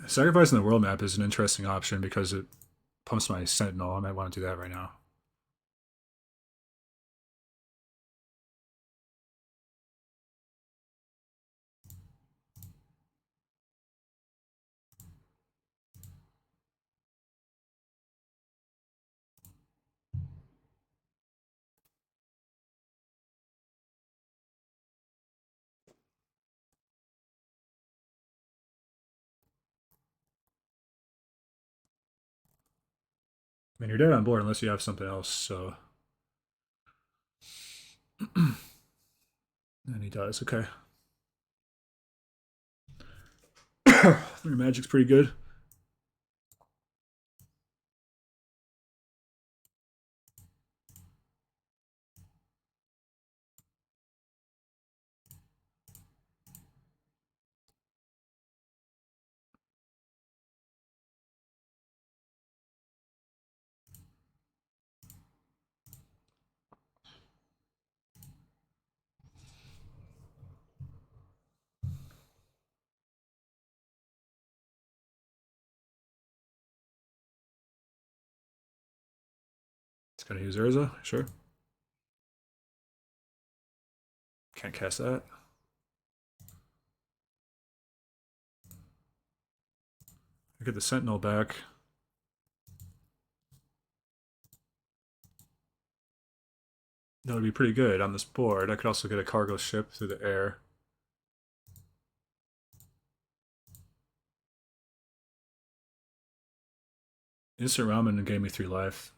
Sacrificing the world map is an interesting option because it pumps my sentinel. I might want to do that right now. I mean, you're dead on board unless you have something else. So, and he does. Okay, your magic's pretty good. It's gonna use Urza. Sure. Can't cast that. I get the sentinel back. That would be pretty good on this board. I could also get a cargo ship through the air. Instant ramen gave me 3 life.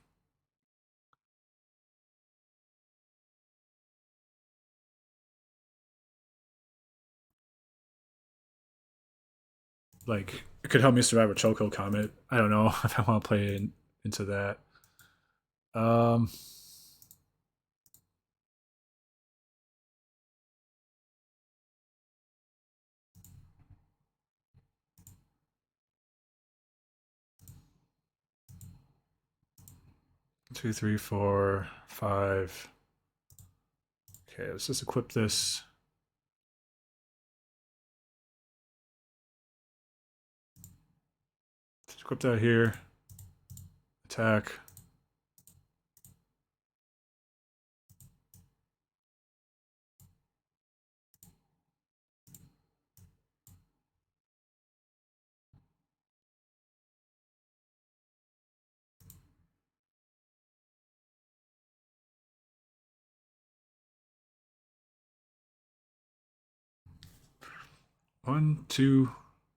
Like, it could help me survive a Choco Comet. I don't know if I want to play into that. Um, 2, 3, 4, 5. Okay, let's just equip this. Let's equip that here. Attack. One, two,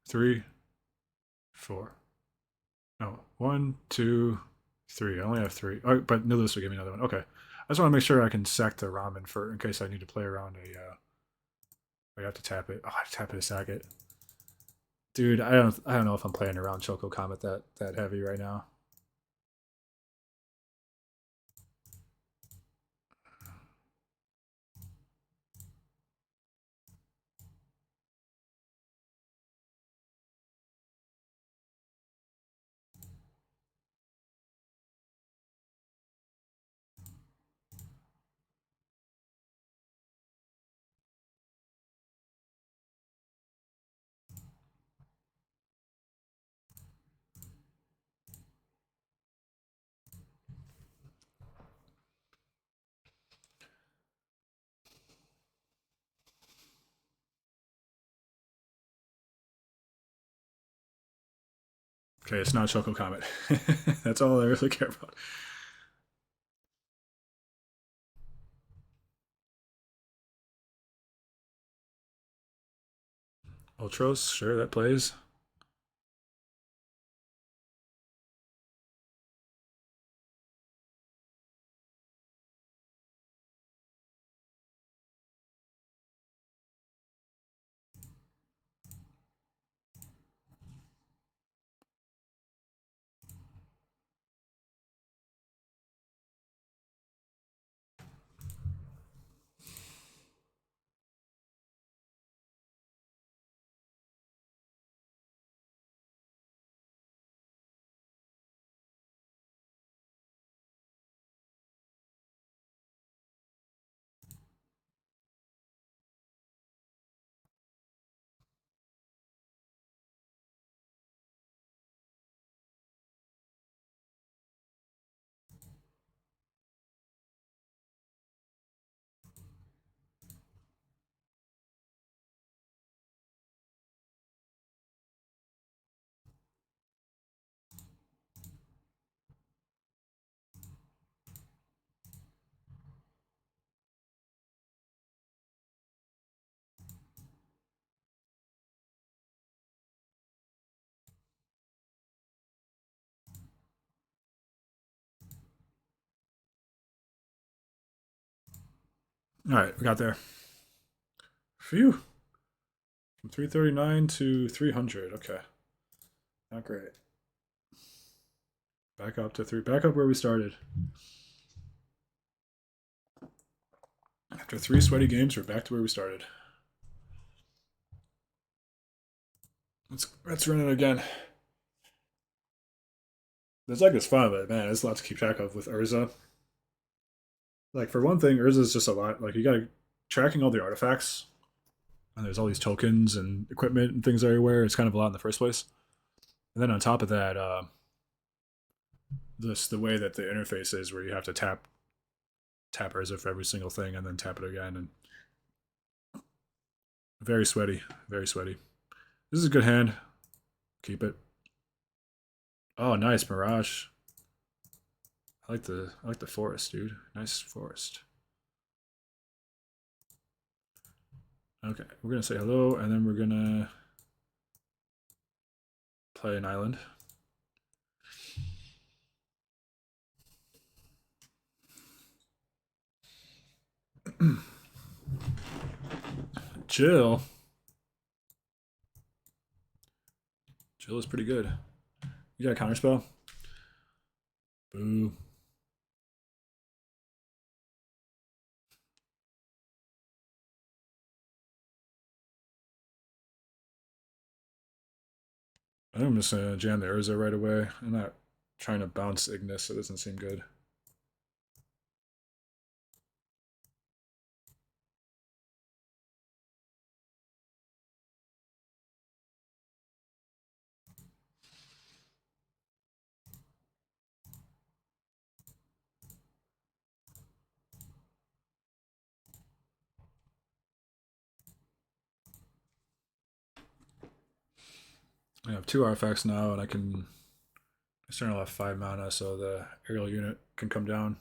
three, four. No, 1, 2, 3. I only have 3. Oh, but Nilus will give me another one. Okay. I just want to make sure I can sack the ramen for in case I need to play around a. I have to tap it. Oh, I have to tap it to sack it. Dude, I don't know if I'm playing around Choco Comet that heavy right now. Okay, it's not Choco Comet. That's all I really care about. Ultros, sure, that plays. All right, we got there. Phew. From 339 to 300. Okay. Not great. Back up to three. Back up where we started. After three sweaty games, we're back to where we started. Let's run it again. This deck is fun, but man, it's a lot to keep track of with Urza. Like for one thing, Urza is just a lot. Like you got to tracking all the artifacts, and there's all these tokens and equipment and things everywhere. It's kind of a lot in the first place. And then on top of that, this the way that the interface is, where you have to tap Urza for every single thing, and then tap it again, and very sweaty, very sweaty. This is a good hand. Keep it. Oh, nice Mirage. I like the forest, dude. Nice forest. Okay, we're gonna say hello, and then we're gonna play an island. Jill. Jill is pretty good. You got a counterspell? Boo. I think I'm just gonna jam the Urza right away. I'm not trying to bounce Ignis, so it doesn't seem good. I have two artifacts now, and I can External have 5 mana, so the aerial unit can come down.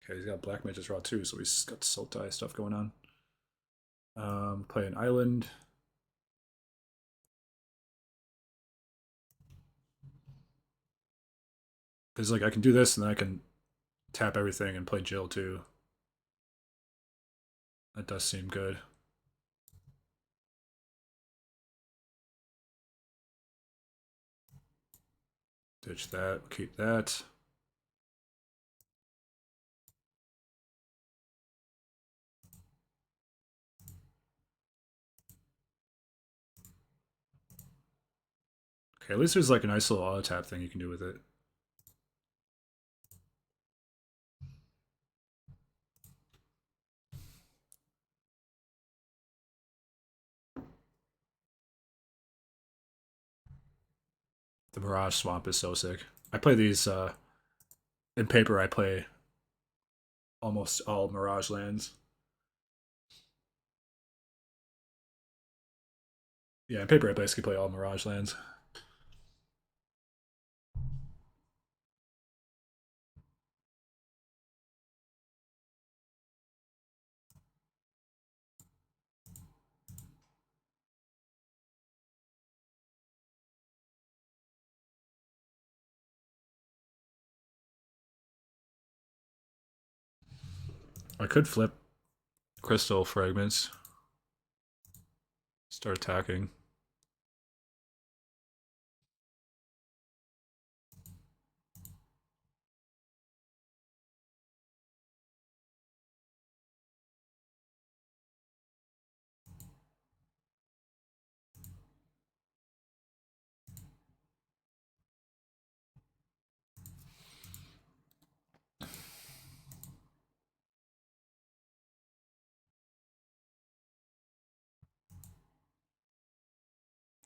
Okay, he's got Black Mage's Raw too, so he's got Sultai stuff going on. Play an island. Because like I can do this, and then I can tap everything and play Jill too. That does seem good. Ditch that. Keep that. Okay, at least there's like a nice little auto tap thing you can do with it. The Mirage Swamp is so sick. I play these in paper. I play almost all Mirage lands. Yeah, in paper I basically play all Mirage lands. I could flip Crystal Fragments. Start attacking.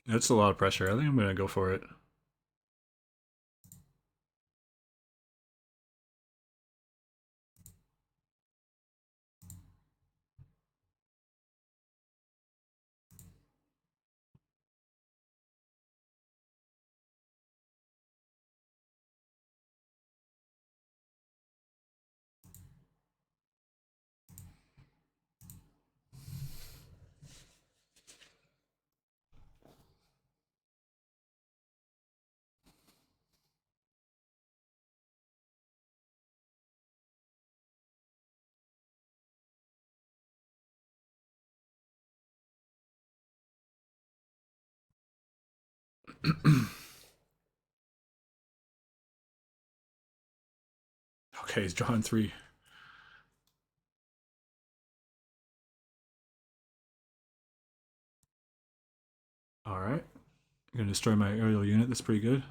That's a lot of pressure. I think I'm gonna go for it. Okay, he's drawing three. All right. I'm gonna destroy my aerial unit. That's pretty good.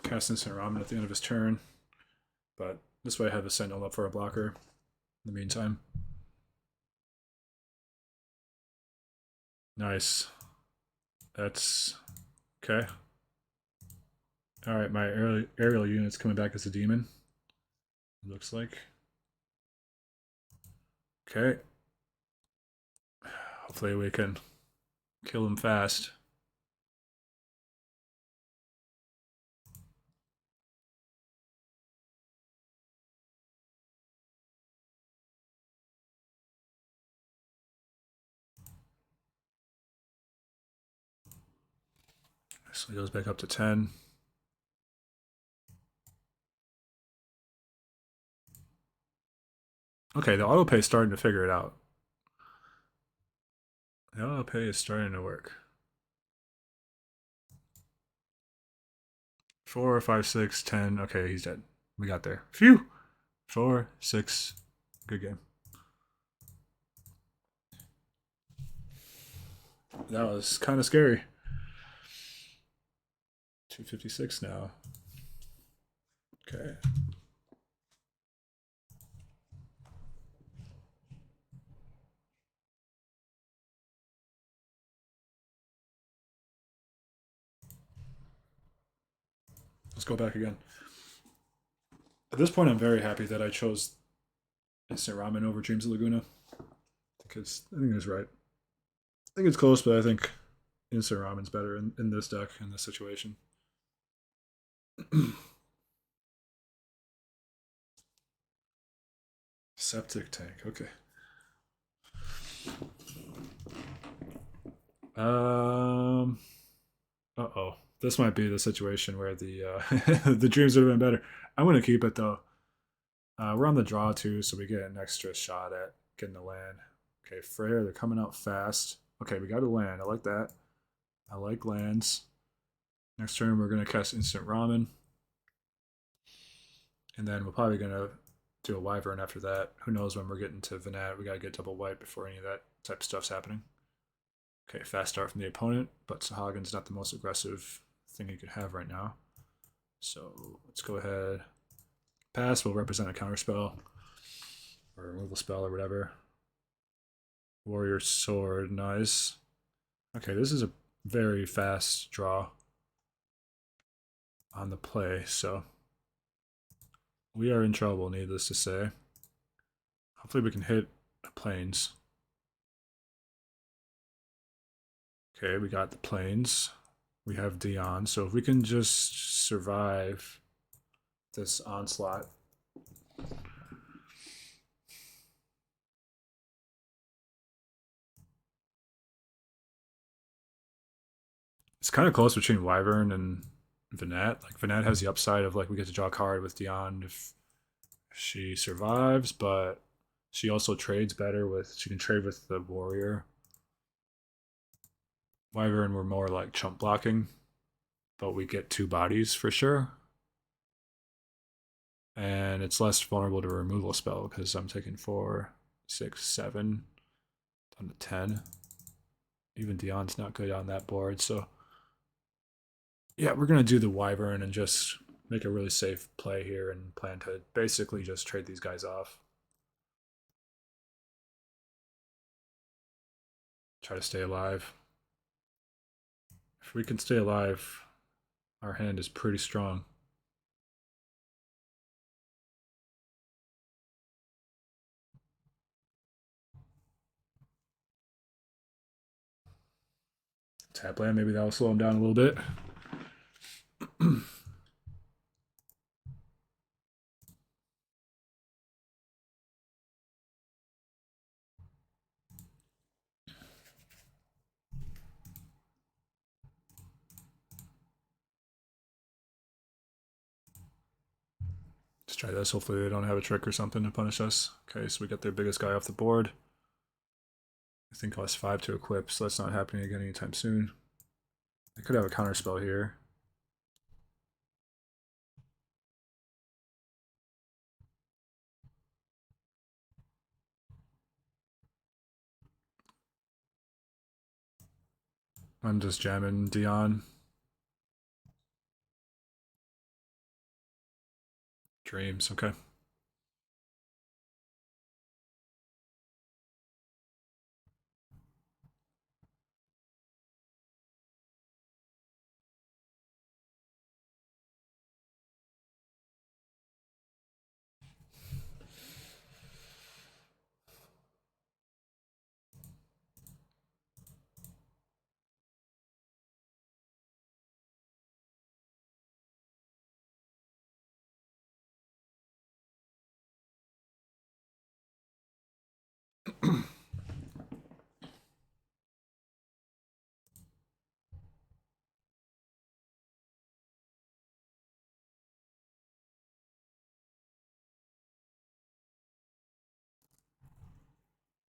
Cast instant ramen at the end of his turn, but this way I have a sentinel up for a blocker in the meantime. Nice. That's okay. All right, my aerial unit's coming back as a demon. It looks like. Okay. Hopefully we can kill him fast. So he goes back up to 10. Okay, the auto pay is starting to figure it out. The auto pay is starting to work. 4, 5, 6, 10. Okay, he's dead. We got there. Phew! 4, 6. Good game. That was kind of scary. 256 now. Okay. Let's go back again. At this point, I'm very happy that I chose Instant Ramen over Dreams of Laguna. Because I think it's right. I think it's close, but I think Instant Ramen's better in this deck, in this situation. Septic tank, okay. Um. Uh oh. This might be the situation where the the dreams would have been better. I'm gonna keep it though. We're on the draw too, so we get an extra shot at getting the land. Okay, Freyr, they're coming out fast. Okay, we got a land. I like that. I like lands. Next turn, we're gonna cast Instant Ramen, and then we're probably gonna do a Wyvern after that. Who knows when we're getting to Venat? We gotta get double white before any of that type of stuff's happening. Okay, fast start from the opponent, but Sahagan's not the most aggressive thing you could have right now. So let's go ahead. Pass will represent a counter spell or removal spell or whatever. Warrior Sword, nice. Okay, this is a very fast draw on the play, so we are in trouble, needless to say. Hopefully we can hit planes. Okay, we got the planes. We have Dion, so if we can just survive this onslaught. It's kind of close between Wyvern and Venat. Like Venat has the upside of like we get to draw a card with Dion if she survives, but she also trades better with she can trade with the warrior. Wyvern we're more like chump blocking, but we get two bodies for sure. And it's less vulnerable to a removal spell because I'm taking 4, 6, 7, down to 10. Even Dion's not good on that board, so yeah, we're gonna do the Wyvern and just make a really safe play here and plan to basically just trade these guys off. Try to stay alive. If we can stay alive, our hand is pretty strong. Tap land, maybe that'll slow him down a little bit. Let's try this. Hopefully they don't have a trick or something to punish us. Okay, so we got their biggest guy off the board. I think costs 5 to equip, so that's not happening again anytime soon. I could have a counter spell here. I'm just jamming Dion. Dreams, okay.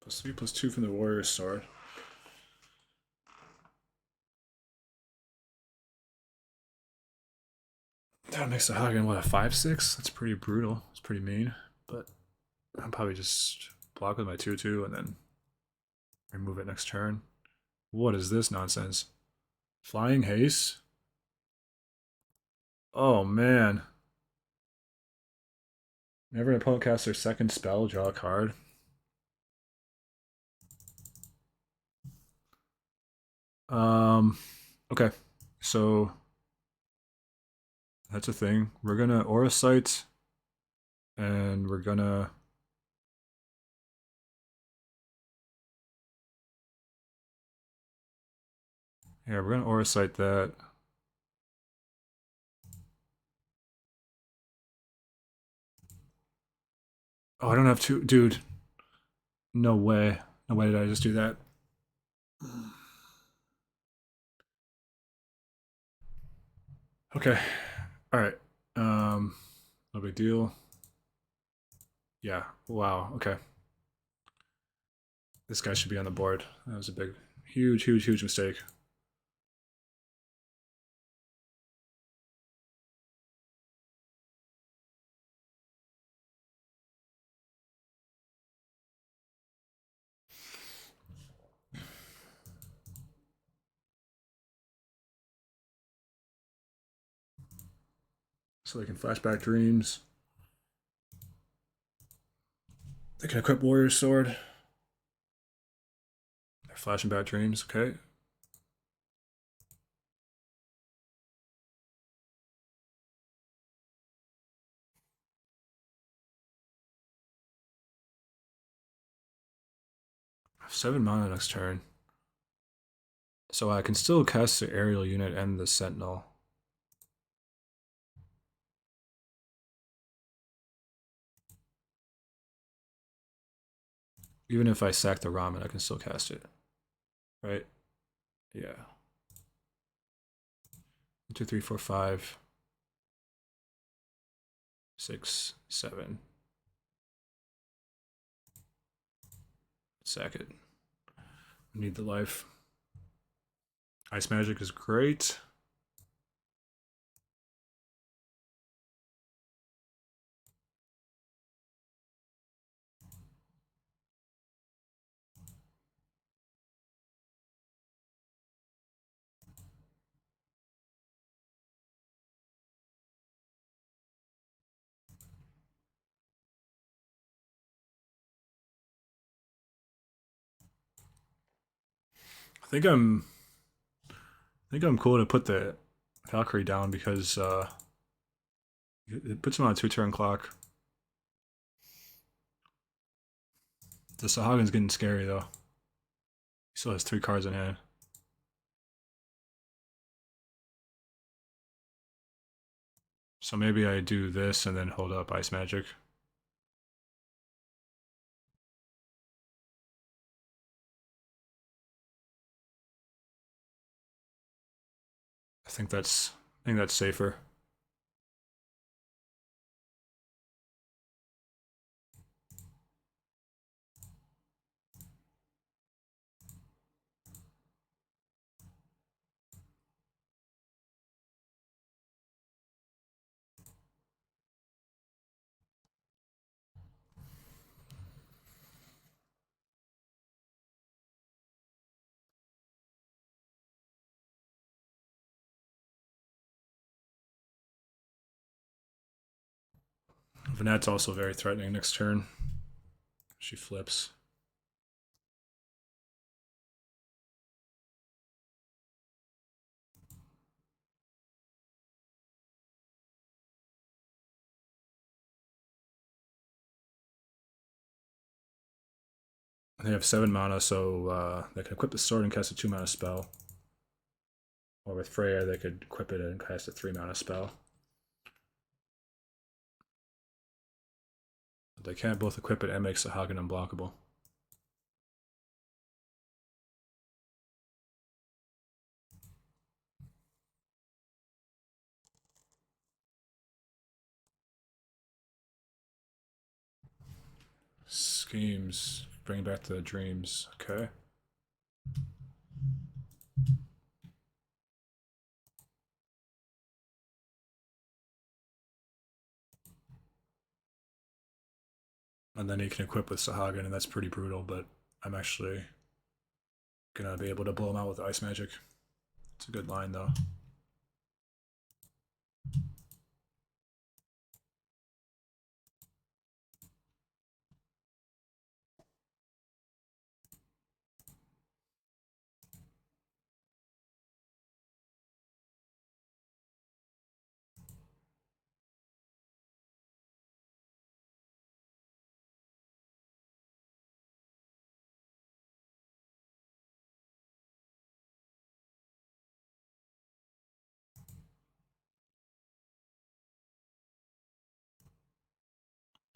+3, +2 from the Warrior's Sword. That makes the Hagen, what, a 5/6? That's pretty brutal. It's pretty mean. But I'll probably just block with my 2/2 and then remove it next turn. What is this nonsense? Flying Haste? Oh, man. Whenever an opponent casts their second spell, draw a card. Okay. So that's a thing. We're gonna Aura Sight, and we're gonna we're gonna Aura Sight that. Oh, I don't have two, dude. No way. No way did I just do that. Okay. All right. No big deal. Yeah. Wow. Okay. This guy should be on the board. That was a big, huge, huge, huge mistake. So they can flashback dreams. They can equip Warrior's Sword. They're flashing back dreams. Okay. I have 7 mana next turn. So I can still cast the aerial unit and the sentinel. Even if I sack the ramen, I can still cast it. Right? Yeah. 1, 2, 3, 4, 5, 6, 7. Sack it. Need the life. Ice Magic is great. think I'm I think I'm cool to put the Valkyrie down because it puts him on a 2 turn clock. The Sahagan's getting scary though. He still has 3 cards in hand. So maybe I do this and then hold up Ice Magic. I think that's safer. Vanette's also very threatening next turn. She flips. They have 7 mana, so they can equip the sword and cast a 2 mana spell. Or with Freya, they could equip it and cast a 3 mana spell. But they can't both equip it and make Sahagan unblockable. Schemes. Bring back the dreams. Okay. And then he can equip with Sahagan, and that's pretty brutal, but I'm actually gonna be able to blow him out with Ice Magic. It's a good line, though.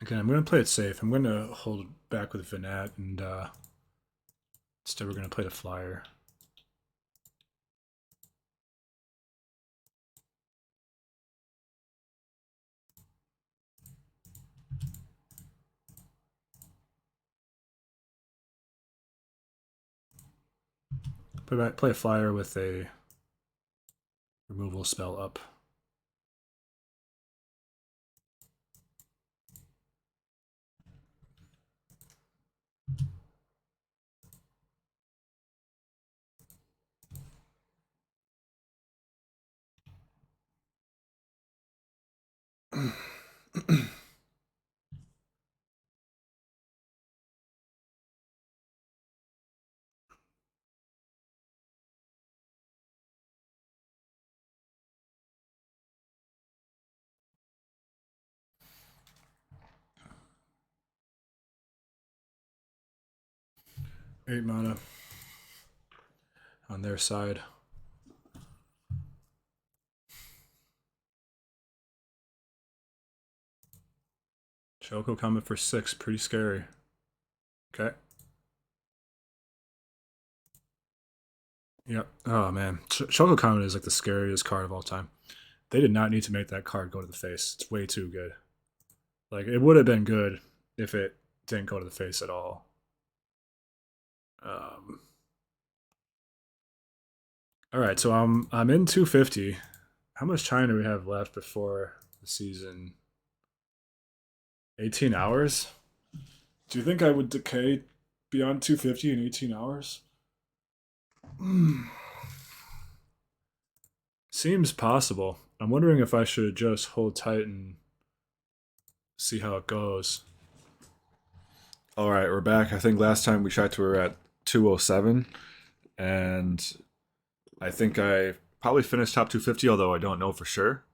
Again, I'm going to play it safe. I'm going to hold back with Vinat, and instead we're going to play the Flyer. Play a Flyer with a removal spell up. Eight mana on their side. Choco coming for 6, pretty scary. Okay. Yep. Oh man, Choco Comet is like the scariest card of all time. They did not need to make that card go to the face. It's way too good. Like it would have been good if it didn't go to the face at all. All right, so I'm in 250. How much time do we have left before the season? 18 hours? Do you think I would decay beyond 250 in 18 hours? Seems possible. I'm wondering if I should just hold tight and see how it goes. All right, we're back. I think last time we checked we were at 207. and I think I probably finished top 250, although I don't know for sure.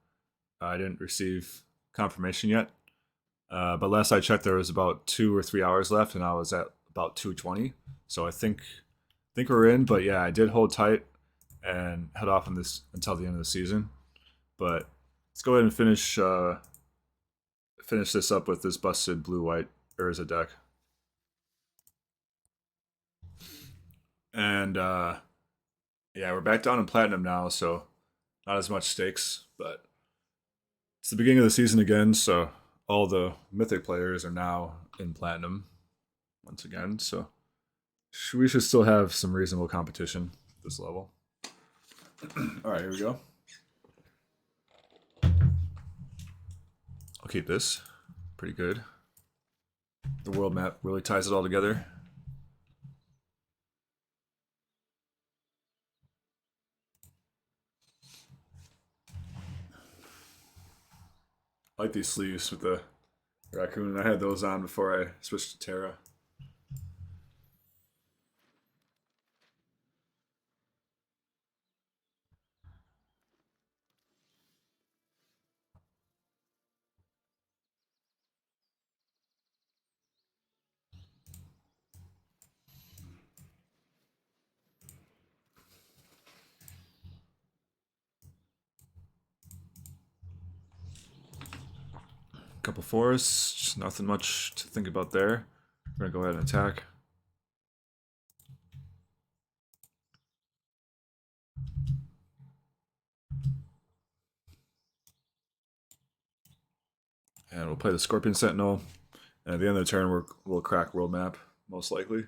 I didn't receive confirmation yet. But last I checked, there was about 2 or 3 hours left, and I was at about 220. So I think we're in. But yeah, I did hold tight and head off on this until the end of the season. But let's go ahead and finish this up with this busted blue white Urza deck. And yeah, we're back down in platinum now, so not as much stakes, but it's the beginning of the season again, so all the mythic players are now in platinum once again. So we should still have some reasonable competition at this level. All right, here we go. I'll keep this. Pretty good. The world map really ties it all together. I like these sleeves with the raccoon. I had those on before I switched to Terra. Couple forests, just nothing much to think about there. We're gonna go ahead and attack. And we'll play the Scorpion Sentinel. And at the end of the turn, we'll crack world map, most likely.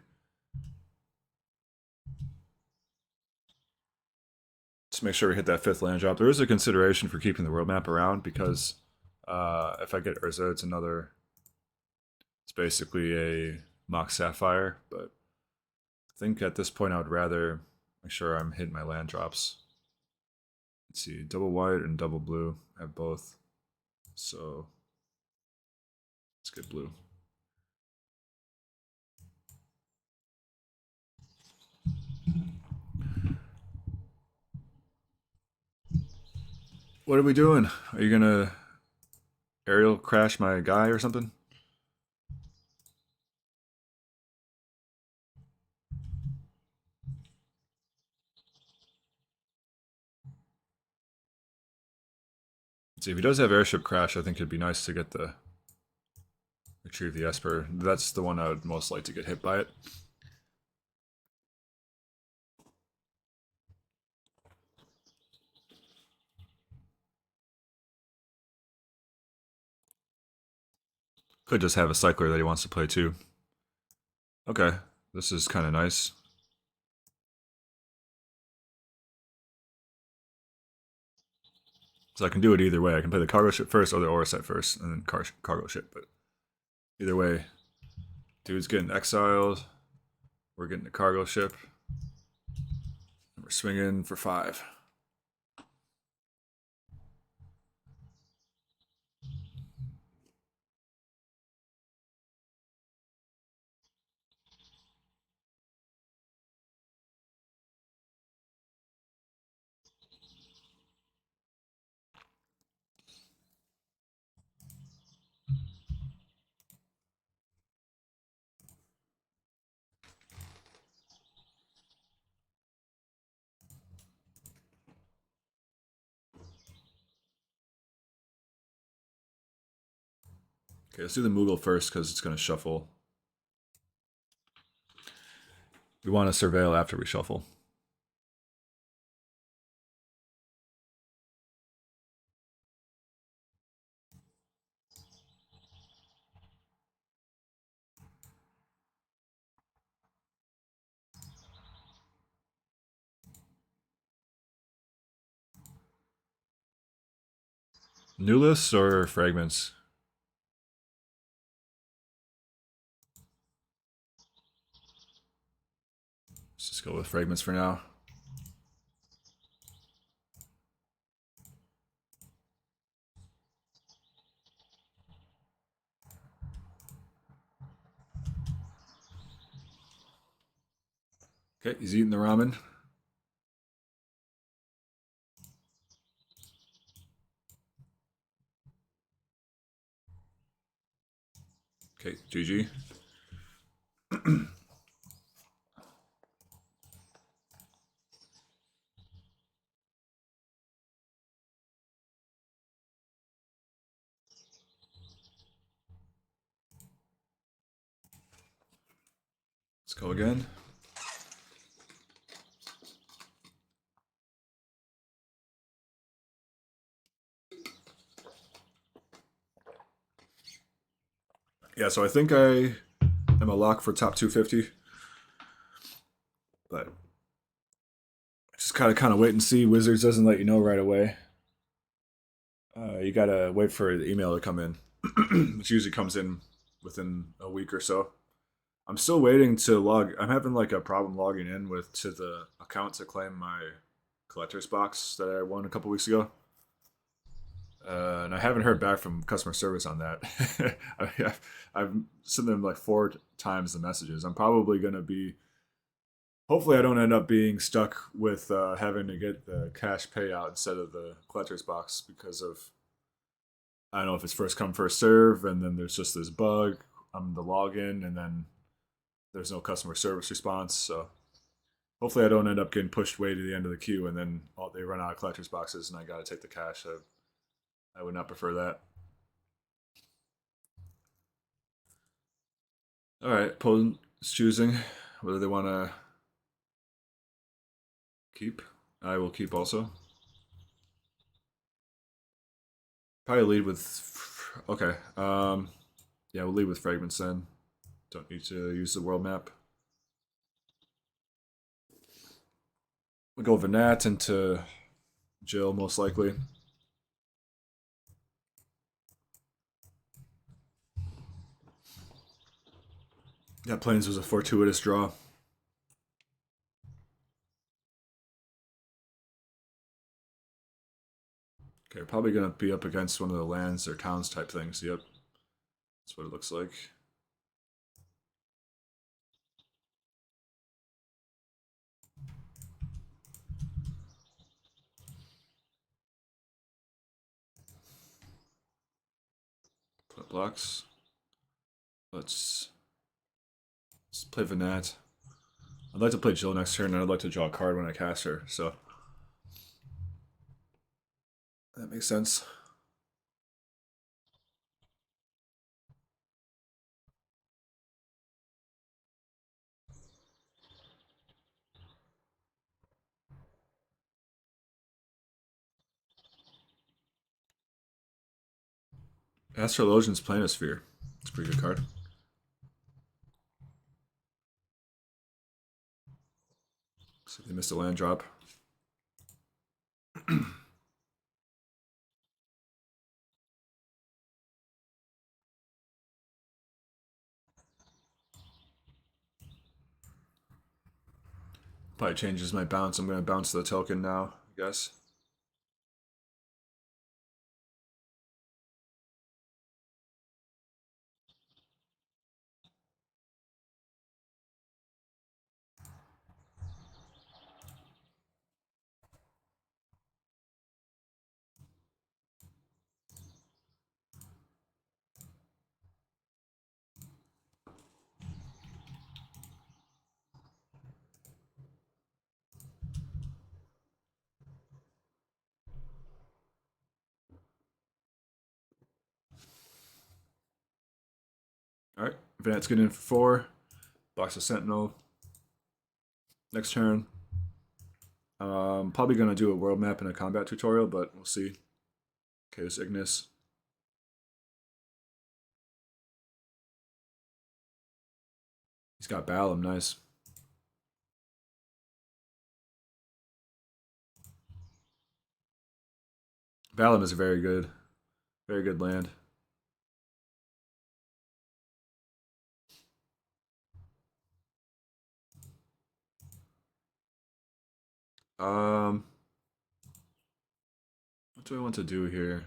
Just make sure we hit that 5th land drop. There is a consideration for keeping the world map around because if I get Urza, it's basically a Mock Sapphire. But I think at this point I would rather make sure I'm hitting my land drops. Let's see, double white and double blue. I have both. So let's get blue. What are we doing? Are you gonna aerial crash my guy or something? See, if he does have airship crash, I think it'd be nice to get the retrieve the Esper. That's the one I would most like to get hit by it. Could just have a cycler that he wants to play too. Okay, this is kind of nice. So I can do it either way. I can play the cargo ship first or the aura set first, and then cargo ship. But either way, dude's getting exiled. We're getting the cargo ship. And we're swinging for 5. Okay, let's do the Moogle first because it's going to shuffle. We want to surveil after we shuffle. New lists or fragments? Let's just go with fragments for now. Okay, he's eating the ramen. Okay, GG. Let's go again. Yeah, so I think I am a lock for top 250, but just kind of wait and see. Wizards doesn't let you know right away. You gotta wait for the email to come in, which usually comes in within a week or so. I'm still waiting to log. I'm having like a problem logging in with to the account to claim my collector's box that I won a couple weeks ago. And I haven't heard back from customer service on that. I've sent them like 4 times the messages. I'm probably gonna be. Hopefully, I don't end up being stuck with having to get the cash payout instead of the collector's box because of I don't know if it's first come first serve, and then there's just this bug on the login, and then there's no customer service response. So hopefully, I don't end up getting pushed way to the end of the queue, and then they run out of collector's boxes, and I got to take the cash. I would not prefer that. All right, opponent is choosing whether they want to keep. I will keep also. Probably lead with. Okay. Yeah, we'll lead with fragments then. Don't need to use the world map. We'll go Vanat into Jill, most likely. That Plains was a fortuitous draw. Okay, probably going to be up against one of the lands or towns type things. Yep. That's what it looks like. Put up blocks. Let's play Vanat. I'd like to play Jill next turn, and I'd like to draw a card when I cast her, so that makes sense. Astrologian's Planisphere. It's a pretty good card. So they missed a land drop. Probably changes my bounce. I'm going to bounce the token now, I guess. All right, Vanat's getting in for 4. Box of Sentinel. Next turn. Probably gonna do a world map and a combat tutorial, but we'll see. Okay, this Ignis. He's got Balam, nice. Balam is a very good land. Um, what do I want to do here?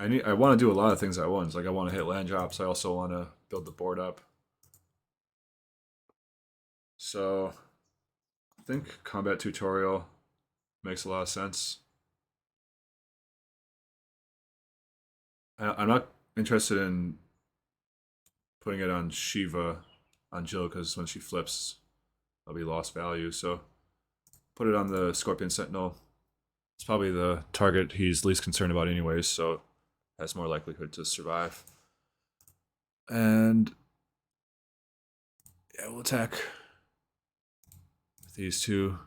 I want to do a lot of things at once. Like I want to hit land drops. I also want to build the board up. So I think combat tutorial makes a lot of sense. I'm not interested in putting it on Shiva on Jill because when she flips, I'll be lost value. So put it on the Scorpion Sentinel. It's probably the target he's least concerned about, anyways. So has more likelihood to survive. And yeah, we'll attack with these two.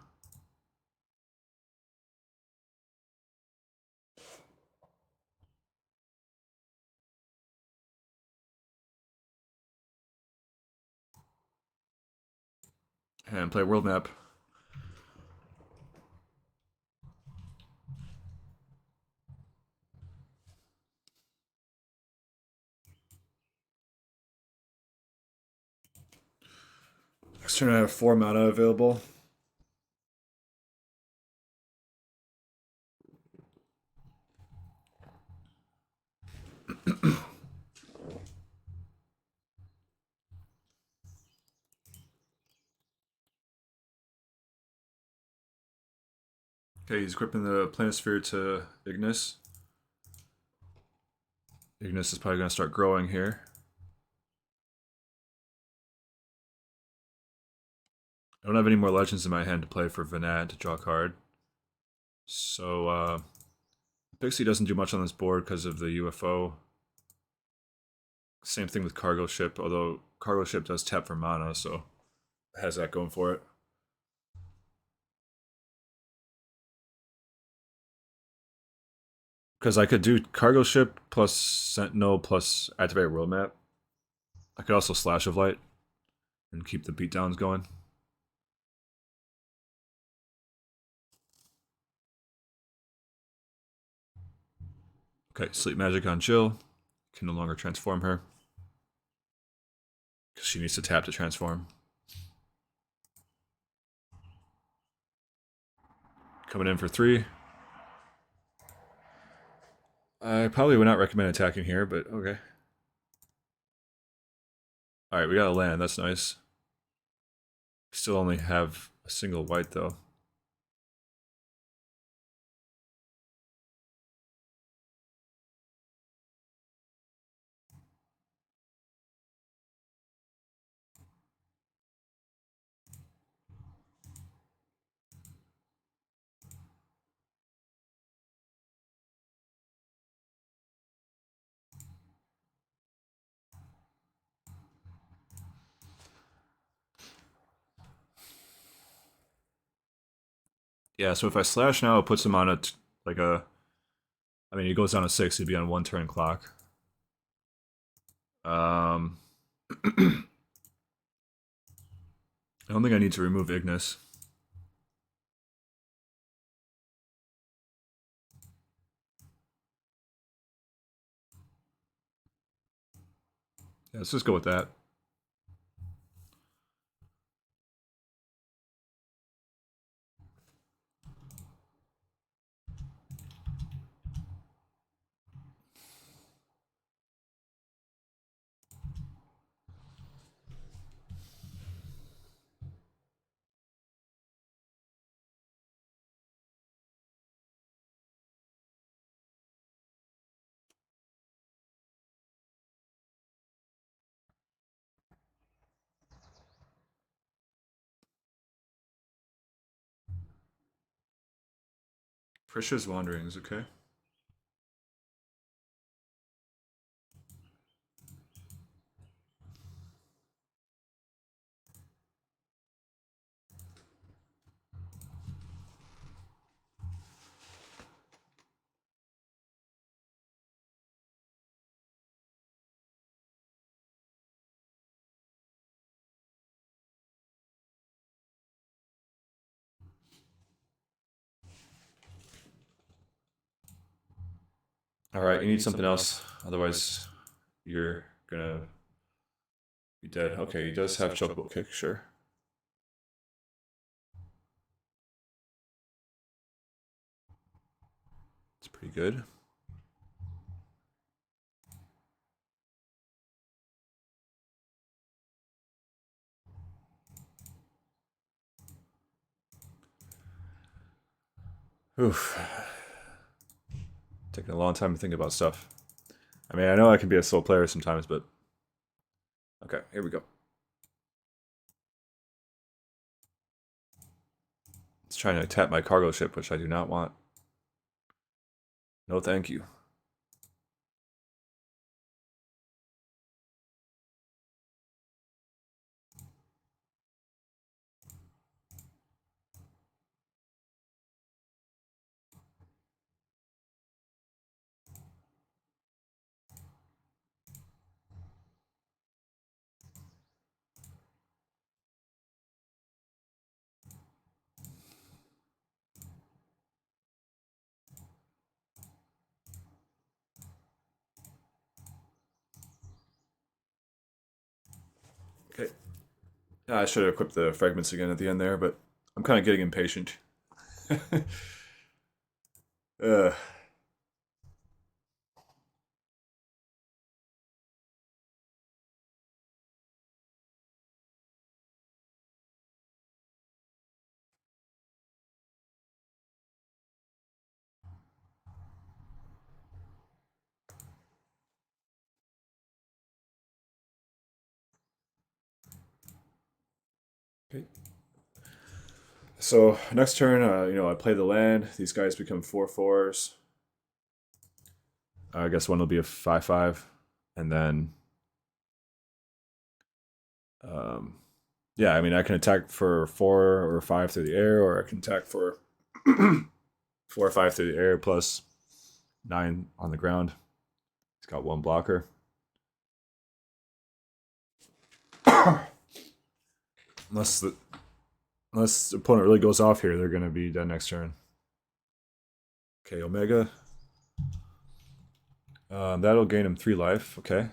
And play world map. Next turn I have 4 mana available. Okay, he's equipping the Planisphere to Ignis. Ignis is probably going to start growing here. I don't have any more legends in my hand to play for Vanad to draw a card. So Pixie doesn't do much on this board because of the UFO. Same thing with Cargo Ship, although Cargo Ship does tap for mana, so it has that going for it. Because I could do Cargo Ship plus Sentinel plus Activate World Map. I could also Slash of Light and keep the beatdowns going. Okay, Sleep Magic on Jill. Can no longer transform her. Because she needs to tap to transform. Coming in for 3. I probably would not recommend attacking here, but okay. Alright, we got a land. That's nice. Still only have a single white, though. Yeah, so if I slash now, it puts him on like a. I mean, he goes down to 6. He'd be on 1 turn clock. I don't think I need to remove Ignis. Yeah, let's just go with that. Precious Wanderings, okay. Alright, you need something else. Otherwise, you're gonna be dead. Okay, he does have Chocobo Kick, sure. It's pretty good. Oof. Taking a long time to think about stuff. I mean, I know I can be a slow player sometimes, but okay, here we go. It's trying to tap my cargo ship, which I do not want. No, thank you. Okay. I should have equipped the fragments again at the end there, but I'm kind of getting impatient. uh, okay. So next turn, I play the land. These guys become 4/4s. I guess one will be a 5/5, and then, um, yeah. I mean, I can attack for 4 or 5 through the air, or I can attack for 4 or 5 through the air plus 9 on the ground. He's got one blocker. unless the unless the opponent really goes off here, they're gonna be dead next turn. Okay, Omega. That'll gain him 3 life. Okay,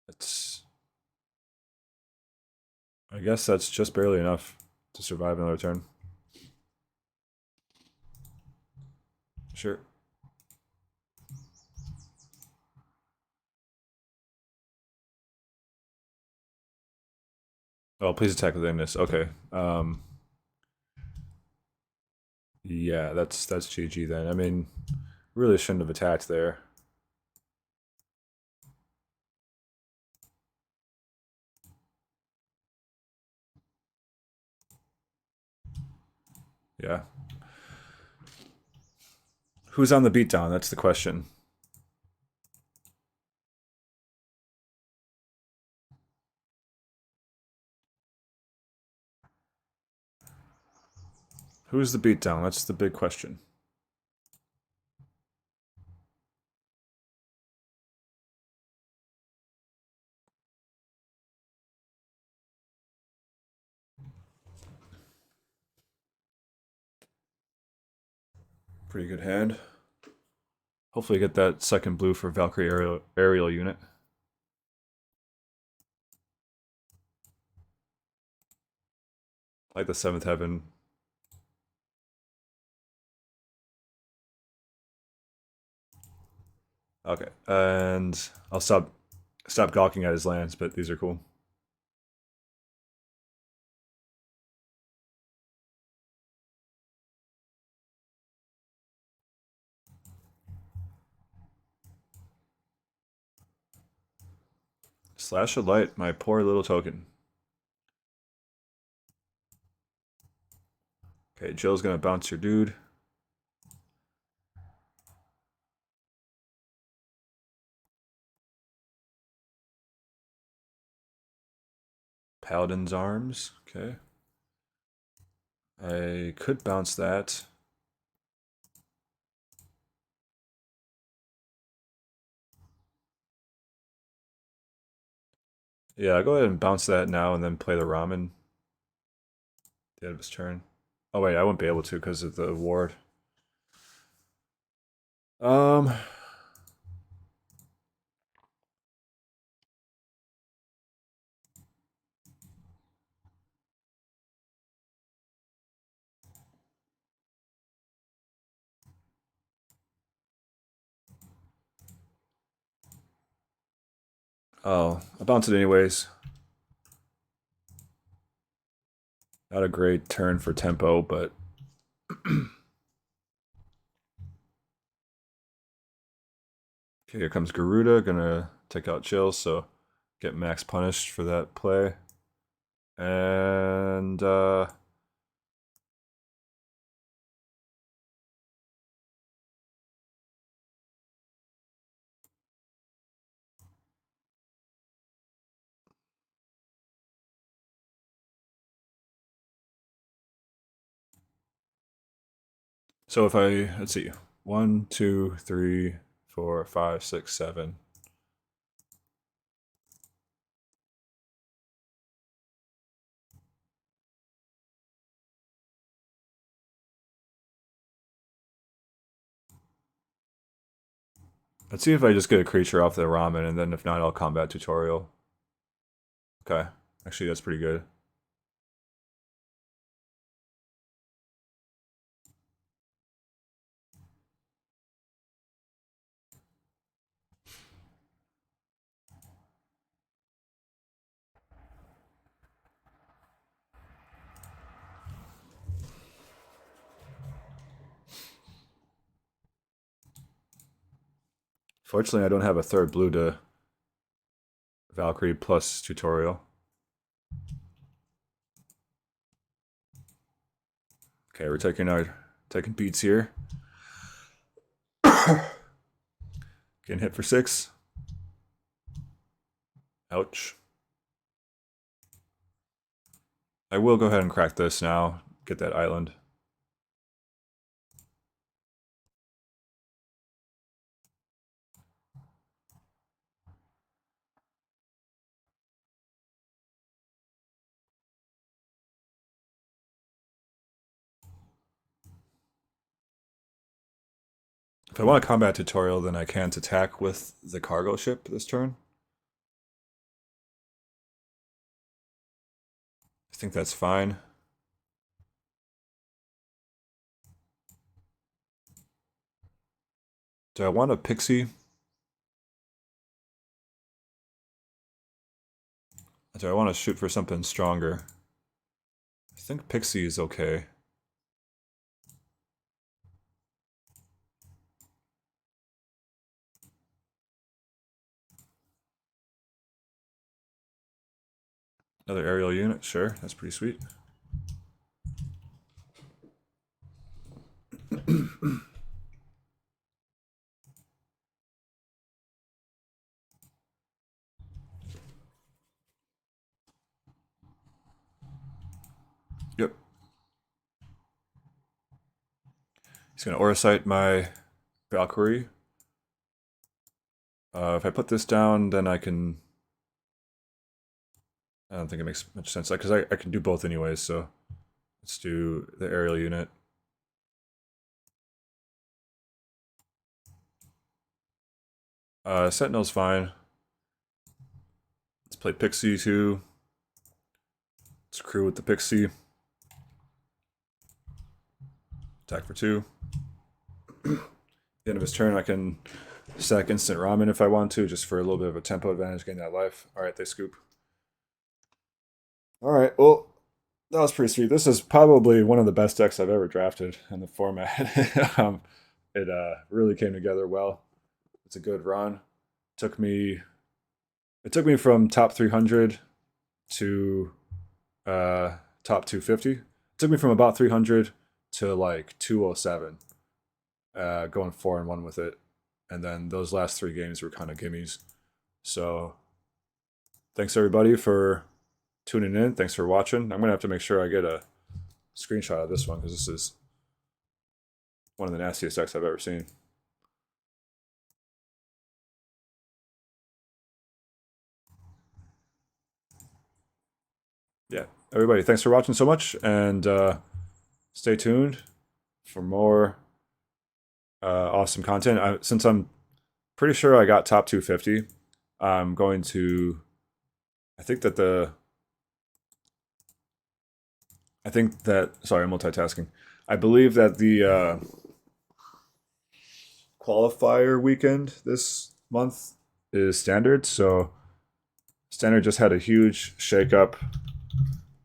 that's. I guess that's just barely enough to survive another turn. Sure. Oh, please attack with Ignis. Okay. Yeah, that's GG then. I mean, really shouldn't have attacked there. Yeah. Who's on the beatdown? That's the question. Who's the beatdown? That's the big question. Pretty good hand. Hopefully get that second blue for Valkyrie aerial unit. Like the 7th heaven. Okay, and I'll stop gawking at his lands, but these are cool. Slash of Light, my poor little token. Okay, Jill's gonna bounce your dude. Paladin's Arms, okay. I could bounce that. Yeah, I'll go ahead and bounce that now and then play the Ramen. At the end of his turn. Oh wait, I won't be able to because of the ward. Um, oh, I'll bounce it anyways. Not a great turn for tempo, but Okay, here comes Garuda, gonna take out Chill, so get max punished for that play. And so if I, let's see, 1, 2, 3, 4, 5, 6, 7. Let's see if I just get a creature off the ramen, and then if not, I'll combat tutorial. Okay, actually that's pretty good. Fortunately, I don't have a third blue to Valkyrie plus tutorial. Okay, we're taking beats here. Getting hit for 6. Ouch. I will go ahead and crack this now. Get that island. If I want a combat tutorial, then I can't attack with the cargo ship this turn. I think that's fine. Do I want a pixie? Do I want to shoot for something stronger? I think pixie is okay. Another aerial unit, sure, that's pretty sweet. Yep. He's gonna Auracite my Valkyrie. If I put this down, then I can. I don't think it makes much sense because I can do both anyways. So let's do the aerial unit. Sentinel's fine. Let's play Pixie too. Let's crew with the Pixie. Attack for 2. At the end of his turn, I can sack instant ramen if I want to, just for a little bit of a tempo advantage, getting that life. Alright, they scoop. Alright, well, that was pretty sweet. This is probably one of the best decks I've ever drafted in the format. It really came together well. It's a good run. It took me from top 300 to top 250. It took me from about 300 to like 207, going 4-1 with it. And then those last 3 games were kind of gimmies. So thanks everybody for tuning in. Thanks for watching. I'm gonna have to make sure I get a screenshot of this one because this is one of the nastiest decks I've ever seen. Yeah, everybody, thanks for watching so much, and stay tuned for more awesome content. Since I'm pretty sure I got top 250, I'm going to. Sorry, I'm multitasking. I believe that the qualifier weekend this month is standard, so standard just had a huge shakeup,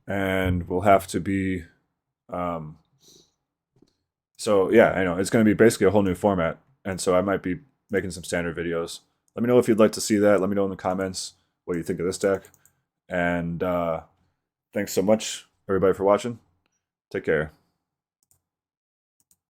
and will have to be. So yeah, I know it's going to be basically a whole new format, and so I might be making some standard videos. Let me know if you'd like to see that. Let me know in the comments what you think of this deck. And thanks so much, everybody, for watching. Take care.